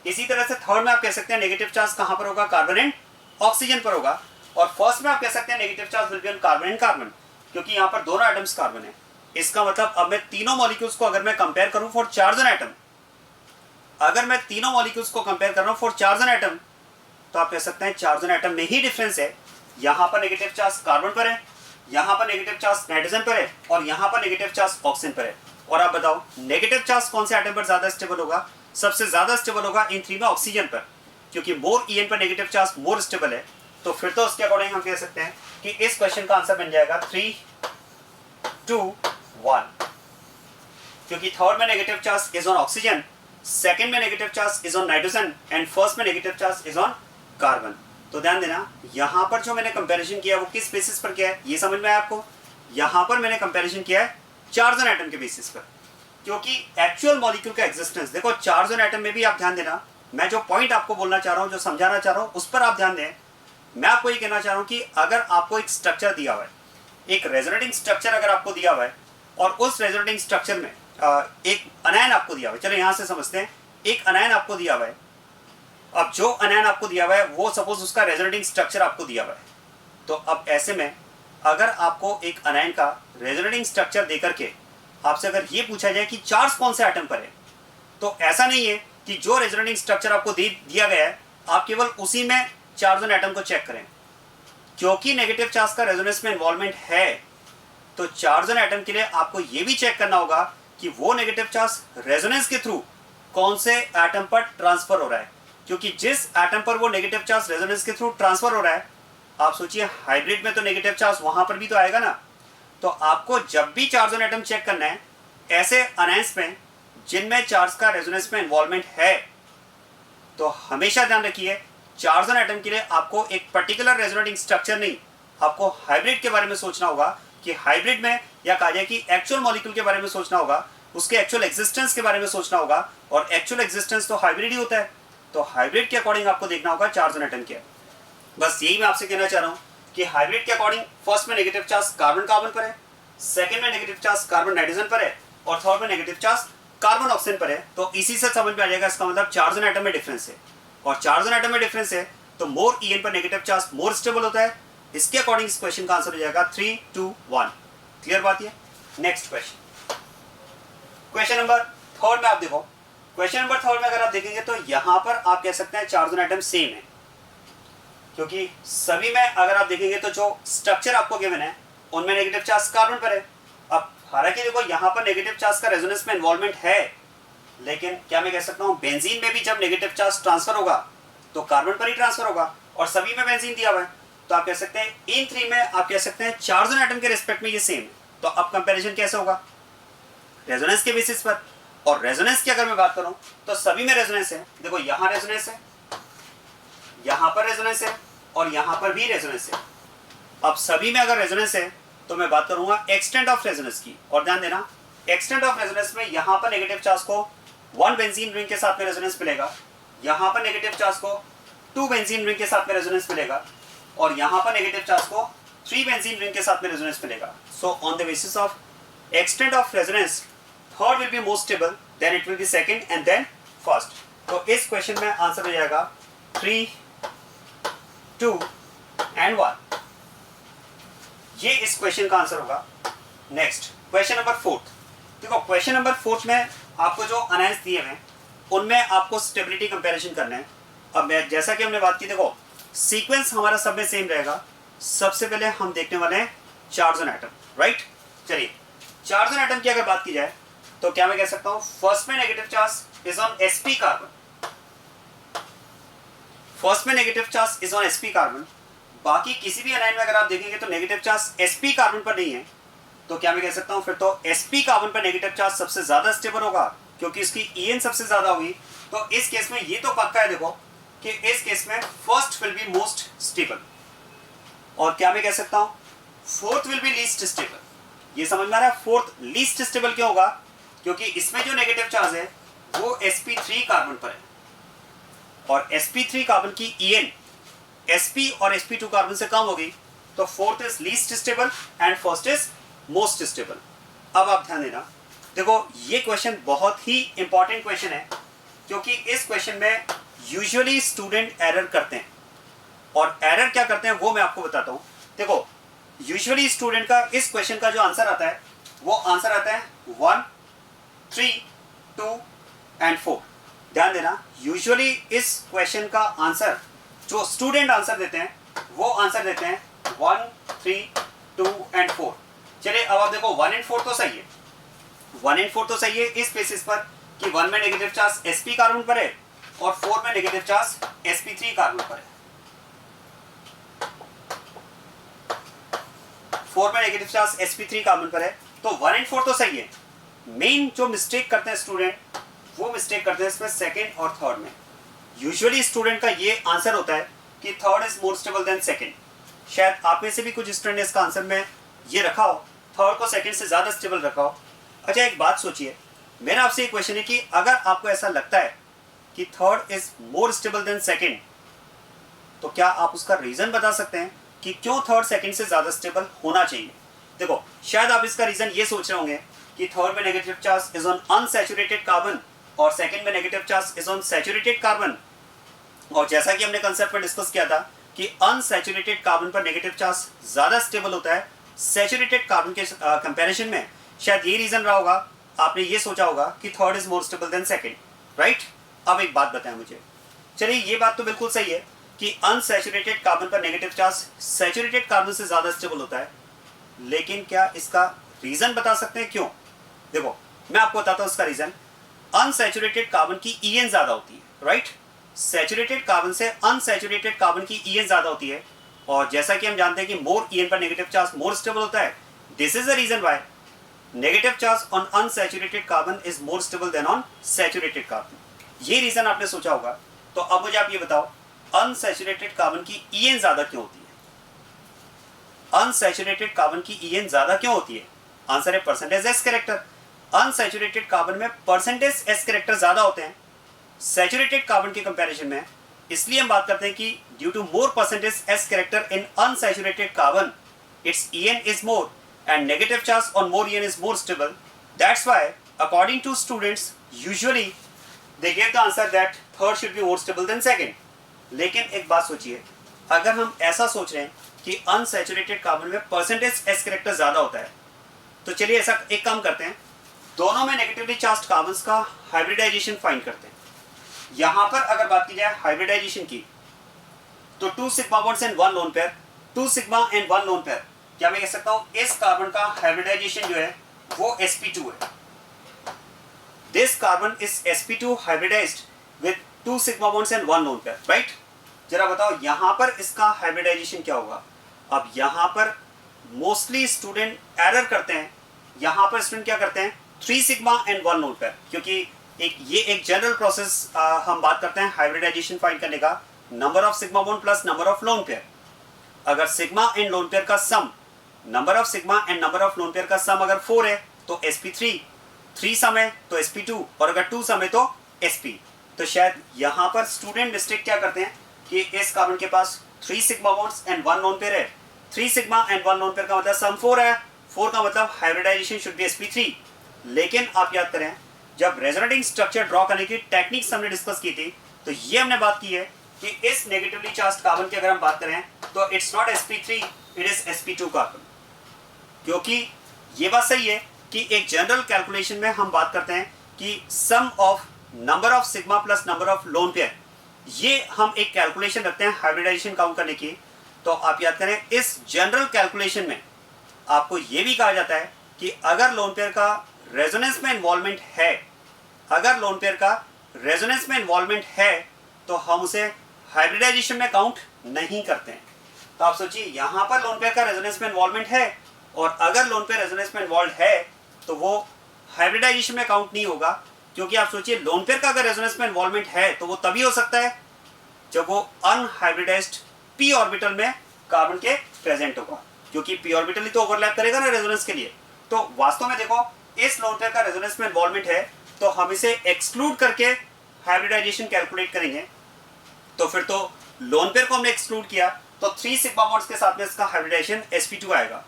S1: इसी तरह से थर्ड में आप कह सकते हैं नेगेटिव चार्ज कहां पर होगा, कार्बन एंड ऑक्सीजन पर होगा। और फर्स्ट में आप कह सकते हैं negative charge will be on carbon and carbon, क्योंकि यहां पर दोनों एटम्स कार्बन है। इसका मतलब अब मैं तीनों मॉलिक्यूल्स को अगर मैं कंपेयर करूं फॉर चार्जन एटम, अगर मैं तीनों मॉलिक्यूल्स को कंपेयर कर रहा हूं फॉर चार्जन एटम, तो आप कह सकते हैं चार्जन एटम में ही डिफरेंस है। यहां पर नेगेटिव चार्ज कार्बन पर है, यहां पर नेगेटिव चार्ज नाइट्रोजन पर है और यहां पर नेगेटिव चार्ज ऑक्सीजन पर है। और आप बताओ नेगेटिव चार्ज कौन से एटम पर ज्यादा स्टेबल होगा, सबसे ज्यादा स्टेबल होगा इन थ्री में ऑक्सीजन पर, क्योंकि मोर ईएन पर नेगेटिव चार्ज मोर स्टेबल है। तो फिर तो उसके अकॉर्डिंग हम कह सकते हैं कि इस क्वेश्चन का आंसर बन जाएगा 3, 2, 1, क्योंकि थर्ड में negative charge is on oxygen, second में negative charge is on nitrogen and first में negative charge is on carbon. तो ध्यान देना यहां पर जो मैंने कंपैरिजन किया वो किस बेसिस पर किया है, ये समझ में आया आपको। यहां पर मैंने कंपैरिजन किया है चार्जन एटम के बेसिस पर, क्योंकि एक्चुअल मॉलिक्यूल का एग्जिस्टेंस देखो चार्जन एटम में भी आप ध्यान देना, मैं जो पॉइंट आपको बोलना चाह रहा हूं, जो समझाना चाह रहा हूं, उस पर आप ध्यान दें। मैं आपको ये कहना चाह रहा हूं कि अगर आपको एक स्ट्रक्चर दिया हुआ है, एक रेजोनेटिंग स्ट्रक्चर अगर आपको दिया हुआ है और उस रेजोनेटिंग स्ट्रक्चर में एक अनायन आपको दिया हुआ है, चलो यहां से समझते हैं, एक अनायन आपको दिया हुआ है। अब जो अनायन आपको दिया हुआ है वो सपोज उसका रेजोनेटिंग स्ट्रक्चर आपको दिया हुआ है, तो अब ऐसे में अगर आपको एक अनायन का रेजोनेटिंग स्ट्रक्चर देकर के आपसे अगर ये पूछा जाए कि चार्ज कौन से एटम पर है, तो ऐसा नहीं है कि जो रेजोनेटिंग स्ट्रक्चर आपको दिया गया है आप केवल उसी में चार्जन एटम को चेक करें। क्योंकि नेगेटिव चार्ज का रेजोनेंस में इन्वॉल्वमेंट है, तो चार्जन एटम के लिए आपको यह भी चेक करना होगा कि वो नेगेटिव चार्ज रेजोनेंस के थ्रू कौन से एटम पर ट्रांसफर हो रहा है। क्योंकि जिस एटम पर वो नेगेटिव चार्ज रेजोनेंस के थ्रू ट्रांसफर हो रहा है, आप सोचिए हाइब्रिड में तो नेगेटिव चार्ज वहां पर भी तो आएगा ना। तो आपको जब भी चार्जन एटम चेक करना है ऐसे अनायंस में जिनमें चार्ज का रेजोनेंस में इन्वॉल्वमेंट है, तो हमेशा ध्यान रखिए चार्जन एटम के लिए आपको एक पर्टिकुलर रेजोनेटिंग स्ट्रक्चर नहीं, आपको हाइब्रिड के बारे में सोचना होगा कि हाइब्रिड में, या कहा जाए कि एक्चुअल मॉलिक्यूल के बारे में सोचना होगा, उसके एक्चुअल एग्जिस्टेंस के बारे में सोचना होगा। और एक्चुअल एग्जिस्टेंस तो हाइब्रिड ही होता है, तो हाइब्रिड के अकॉर्डिंग आपको देखना होगा चार्जन एटम क्या है। बस यही मैं आपसे कहना चाह रहा हूं कि हाइब्रिड के अकॉर्डिंग फर्स्ट में नेगेटिव चार्ज कार्बन कार्बन पर है, सेकंड में नेगेटिव चार्ज कार्बन नाइट्रोजन पर है और थर्ड में नेगेटिव चार्ज कार्बन ऑक्सीजन पर है, तो इसी से समझ में आ जाएगा इसका मतलब चार्ज ऑन एटम में डिफरेंस है, और चार्ज ऑन एटम में डिफरेंस है तो मोर ईएन पर नेगेटिव चार्ज मोर स्टेबल होता है। इसके अकॉर्डिंग इस क्वेश्चन का आंसर हो जाएगा 3, 2, 1। क्लियर बात है। Next question, question number third में आप देखो, क्वेश्चन नंबर थर्ड में अगर आप देखेंगे तो यहां पर आप कह सकते हैं चार्ज ऑन एटम सेम है, क्योंकि सभी में अगर आप देखेंगे तो जो स्ट्रक्चर आपको गिवन है उनमें नेगेटिव चार्ज कार्बन पर है। अब हालांकि देखो यहां पर नेगेटिव चार्ज का रेजोनेंस में इन्वॉल्वमेंट है, लेकिन क्या मैं कह सकता हूं बेंजीन में भी जब नेगेटिव चार्ज ट्रांसफर होगा तो कार्बन पर ही ट्रांसफर होगा, और सभी में बेंजीन दिया हुआ है, तो आप कह सकते हैं इन थ्री में आप कह सकते हैं चार्ज ऑन एटम के रिस्पेक्ट में ये सेम है। तो अब कंपैरिजन कैसे होगा? रेजोनेंस के बेसिस पर। और रेजोनेंस की अगर मैं बात करूं तो सभी में रेजोनेंस है। देखो यहां रेजोनेंस है, यहां पर रेजोनेंस है और यहां पर भी रेजोनेंस है। अब सभी में अगर रेजोनेंस है तो मैं बात करूंगा एक्सटेंट ऑफ रेजोनेंस की, और ध्यान देना एक्सटेंट ऑफ रेजोनेंस में यहां पर नेगेटिव चार्ज को 1 बेंजीन रिंग के साथ में रेजोनेंस मिलेगा, यहां पर नेगेटिव चार्ज को 2 बेंजीन रिंग के साथ में रेजोनेंस मिलेगा, और यहां पर नेगेटिव चार्ज को 3 बेंजीन रिंग के साथ में रेजोनेंस मिलेगा। So on the basis of extent of resonance third will be most stable, then it will be second and then first. तो इस क्वेश्चन में आंसर हो जाएगा 3, 2 एंड 1। ये इस क्वेश्चन का आंसर होगा। Next question number 4। देखो क्वेश्चन नंबर 4 में आपको जो अनायंस दिए हैं उनमें आपको स्टेबिलिटी कंपैरिजन करना है। अब मैं जैसा कि हमने बात की, देखो सीक्वेंस हमारा सब में सेम रहेगा। सबसे पहले हम देखने वाले हैं चार्ज ऑन एटम, राइट। चलिए चार्ज ऑन एटम की अगर बात की जाए तो क्या मैं कह सकता हूं फर्स्ट में negative charge is on sp carbon, first में negative charge is on sp carbon. बाकी किसी भी अनायन में अगर आप देखेंगे तो नेगेटिव चार्ज sp कार्बन पर नहीं है, तो क्या मैं कह सकता हूं फिर तो sp कार्बन पर नेगेटिव चार्ज सबसे ज्यादा स्टेबल होगा, क्योंकि इसकी En सबसे ज्यादा होगी। तो इस केस में ये तो पक्का है देखो कि इस केस में first will be most stable, और क्या मैं कह सकता हूं fourth will be least stable. ये समझ में आ रहा है फोर्थ लीस्ट स्टेबल क्यों होगा? क्योंकि इसमें जो नेगेटिव चार्ज है वो sp3 कार्बन पर है, और sp3 कार्बन की En sp और sp2 कार्बन से कम होगी, तो fourth is least stable and first is most stable. अब आप ध्यान देना, देखो ये क्वेश्चन बहुत ही इंपॉर्टेंट क्वेश्चन है, क्योंकि इस क्वेश्चन में यूजुअली स्टूडेंट एरर करते हैं, और एरर क्या करते हैं वो मैं आपको बताता हूं। देखो यूजुअली स्टूडेंट का इस क्वेश्चन का जो आंसर आता है वो आंसर आता है 1, 3, 2 एंड 4। ध्यान देना यूजुअली इस क्वेश्चन का आंसर जो स्टूडेंट आंसर देते हैं वो आंसर देते हैं 1, 3, 2 एंड 4। चलिए अब आप देखो 1 एंड 4 तो सही है, 1 एंड 4 तो सही है इस बेसिस पर कि 1 में नेगेटिव चार्ज sp कार्बन पर है और 4 में नेगेटिव चार्ज sp3 कार्बन पर है। 4 में नेगेटिव चार्ज sp3 कार्बन पर है, तो 1 एंड 4 तो सही है। मेन जो मिस्टेक करते हैं स्टूडेंट वो मिस्टेक करते हैं इसमें सेकंड और थर्ड में। यूजुअली स्टूडेंट का ये आंसर होता है कि third is more stable then second. शायद आप में से भी कुछ स्टूडेंट ने इसका आंसर में ये रखा हो, थर्ड को सेकंड से ज्यादा स्टेबल रखा हो। अच्छा एक बात सोचिए, मेरा आपसे एक क्वेश्चन है कि अगर आपको ऐसा लगता है कि third is more stable then second, तो क्या आप उसका रीजन बता सकते हैं कि क्यों थर्ड सेकंड से ज्यादा स्टेबल होना चाहिए? देखो शायद आप इसका रीजन ये सोच रहे होंगे कि थर्ड में negative charge is on unsaturated carbon और सेकंड में negative charge is on saturated carbon, और जैसा कि हमने कंसेप्ट में डिस्कस किया था कि अनसैचुरेटेड कार्बन पर नेगेटिव चार्ज ज्यादा स्टेबल होता है सैचुरेटेड कार्बन के कंपैरिजन में। शायद ये रीजन रहा होगा, आपने ये सोचा होगा कि third is more stable then second, right. अब एक बात बताएं मुझे, चलिए ये बात तो बिल्कुल सही है कि अनसैचुरेटेड कार्बन पर नेगेटिव चार्ज सैचुरेटेड कार्बन से ज्यादा स्टेबल होता है, लेकिन क्या इसका रीजन बता सकते हैं क्यों? देखो मैं आपको बताता हूं इसका रीजन। अनसैचुरेटेड कार्बन की En ज्यादा होती है, राइट। सैचुरेटेड कार्बन से अनसैचुरेटेड कार्बन की En ज्यादा होती है, और जैसा कि हम जानते हैं कि मोर En पर नेगेटिव चार्ज मोर स्टेबल होता है। This is the reason why negative charge on unsaturated carbon is more stable than on saturated carbon. ये रीजन आपने सोचा होगा। तो अब मुझे आप ये बताओ अनसैचुरेटेड कार्बन की En ज्यादा क्यों होती है? अनसैचुरेटेड कार्बन की En ज्यादा क्यों होती है? आंसर है percentage S character. Unsaturated carbon में परसेंटेज एस कैरेक्टर ज्यादा होते हैं सैचुरेटेड कार्बन के कंपैरिजन में। इसलिए हम बात करते हैं कि due to more percentage S character in unsaturated carbon its En is more and negative charge on more EN is more stable. That's why according to students usually they gave the answer that third should be more stable than second. लेकिन एक बात सोचिए, अगर हम ऐसा सोच रहे हैं कि अनसैचुरेटेड कार्बन में परसेंटेज एस कैरेक्टर ज्यादा होता है, तो चलिए ऐसा एक काम करते हैं, दोनों में नेगेटिवली चार्ज्ड कार्बन्स का हाइब्रिडाइजेशन फाइंड करते हैं। यहां पर अगर बात की जाए हाइब्रिडाइजेशन की, तो 2 sigma bonds and 1 lone pair, 2 sigma and 1 lone pair, क्या मैं कह सकता हूं इस कार्बन का हाइब्रिडाइजेशन जो है वो sp2 है। This carbon is sp2 hybridised with 2 sigma bonds and 1 lone pair, right. जरा बताओ यहां पर इसका हाइब्रिडाइजेशन क्या होगा। अब यहां पर मोस्टली स्टूडेंट एरर करते हैं, यहां पर स्टूडेंट क्या करते हैं 3 सिग्मा एंड 1 लोन पेयर, क्योंकि ये एक जनरल प्रोसेस हम बात करते हैं हाइब्रिडाइजेशन फाइंड करने का, number of sigma bond plus number of lone pair. अगर सिग्मा एंड लोन पेयर का sum, number of sigma and number of lone pair का सम अगर 4 है तो sp3, 3 सम है तो sp2, और अगर 2 सम है तो sp। तो शायद यहां पर स्टूडेंट मिस्टेक क्या करते हैं कि इस कार्बन के पास 3 sigma bonds and 1 lone pair है, 3 सिग्मा एंड 1 लोन पेयर का मतलब सम 4 है, 4 का मतलब हाइब्रिडाइजेशन शुड बी sp3। लेकिन आप याद करें जब रेजोनेटिंग स्ट्रक्चर ड्रॉ करने की टेक्निक्स हमने डिस्कस की थी, तो ये हमने बात की है कि इस नेगेटिवली चार्ज्ड कार्बन की अगर हम बात करें तो it's not sp3, it is sp2 carbon. क्योंकि ये बात सही है कि एक जनरल कैलकुलेशन में हम बात करते हैं कि sum of number of sigma plus number of lone pair, ये हम एक कैलकुलेशन रखते हैं हाइब्रिडाइजेशन काउंट करने की। तो आप याद करें इस जनरल कैलकुलेशन में आपको ये भी कहा जाता है कि अगर लोन पेयर का रेजोनेंस में इन्वॉल्वमेंट है, अगर लोन पेयर का रेजोनेंस में इन्वॉल्वमेंट है तो हम उसे हाइब्रिडाइजेशन में काउंट नहीं करते हैं। तो आप सोचिए यहां पर लोन पेयर का रेजोनेंस में इन्वॉल्वमेंट है, और अगर लोन पेयर रेजोनेंस में इन्वॉल्व है तो वो हाइब्रिडाइजेशन में काउंट नहीं होगा। क्योंकि आप सोचिए लोन पेयर का अगर रेजोनेंस में इन्वॉल्वमेंट है तो वो तभी हो सकता है जब वो अनहाइब्रिडाइज्ड p ऑर्बिटल में कार्बन के प्रेजेंट होगा, क्योंकि p ऑर्बिटल ही तो ओवरलैप करेगा ना रेजोनेंस के लिए। तो वास्तव में देखो इस लोन पेयर का रेजोनेंस में इन्वॉल्वमेंट है तो हम इसे एक्सक्लूड करके हाइब्रिडाइजेशन कैलकुलेट करेंगे। तो फिर तो लोन पेयर को हमने एक्सक्लूड किया तो 3 सिग्मा बॉन्ड्स के साथ में इसका हाइब्रिडाइजेशन sp2 आएगा।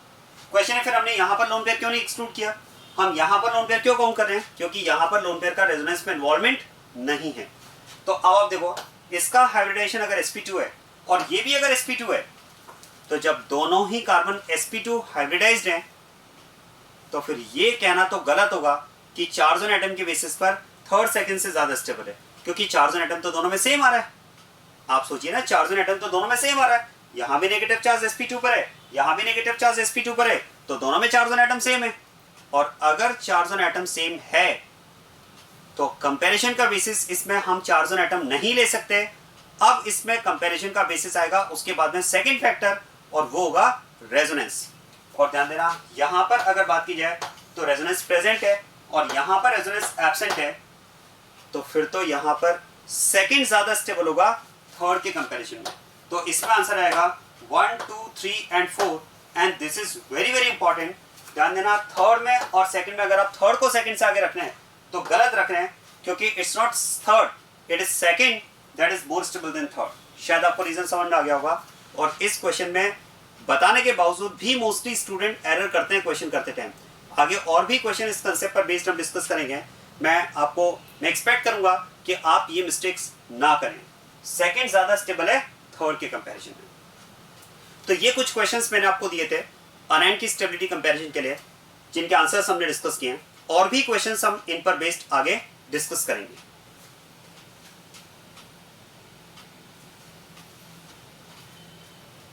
S1: क्वेश्चन है फिर हमने यहां पर लोन पेयर क्यों नहीं एक्सक्लूड किया, हम यहां पर लोन पेयर क्यों काउंट कर रहे हैं, क्योंकि यहां पर लोन पेयर का रेजोनेंस में इन्वॉल्वमेंट नहीं है। तो अब आप देखो इसका हाइब्रिडाइजेशन अगर sp2 है और ये भी अगर sp2 है, तो जब दोनों ही कार्बन sp2 हाइब्रिडाइज्ड हैं तो फिर ये कहना तो गलत होगा कि चार्ज ऑन एटम के बेसिस पर थर्ड सेकंड से ज्यादा स्टेबल है, क्योंकि चार्ज ऑन एटम तो दोनों में सेम आ रहा है। आप सोचिए ना चार्ज ऑन एटम तो दोनों में सेम आ रहा है, यहां भी नेगेटिव चार्ज sp2 पर है, यहां भी नेगेटिव चार्ज sp2 पर है, तो दोनों में चार्ज ऑन एटम सेम है। और अगर चार्ज ऑन एटम सेम है तो कंपैरिजन का बेसिस इसमें हम चार्ज ऑन एटम नहीं ले सकते। अब इसमें कंपैरिजन का बेसिस आएगा उसके बाद में सेकंड फैक्टर, और वो होगा रेजोनेंस। और ध्यान देना यहां पर अगर बात की जाए तो रेजोनेंस प्रेजेंट है और यहां पर रेजोनेंस एब्सेंट है, तो फिर तो यहां पर सेकंड ज्यादा स्टेबल होगा थर्ड के कंपैरिजन में। तो इसका आंसर आएगा 1, 2, 3 and 4, and this is very very important. ध्यान देना थर्ड में और सेकंड में अगर आप थर्ड को सेकंड से आगे रखना है तो गलत रख रहे हैं, क्योंकि it's not third, it is second that is more stable then third. शायद आपको रीजन समझ में आ गया होगा। और इस क्वेश्चन में बताने के बावजूद भी मोस्टली स्टूडेंट एरर करते हैं क्वेश्चन करते टाइम। आगे और भी क्वेश्चन इस कंसेप्ट पर बेस्ड हम डिस्कस करेंगे। मैं एक्सपेक्ट करूंगा कि आप ये मिस्टेक्स ना करें। सेकंड ज्यादा स्टेबल है थर्ड के कंपैरिजन में। तो ये कुछ क्वेश्चंस मैंने आपको दिए थे अनएन की स्टेबिलिटी कंपैरिजन के लिए, जिनके आंसर्स हमने डिस्कस किए हैं। और भी क्वेश्चंस हम इन पर बेस्ड आगे डिस्कस करेंगे।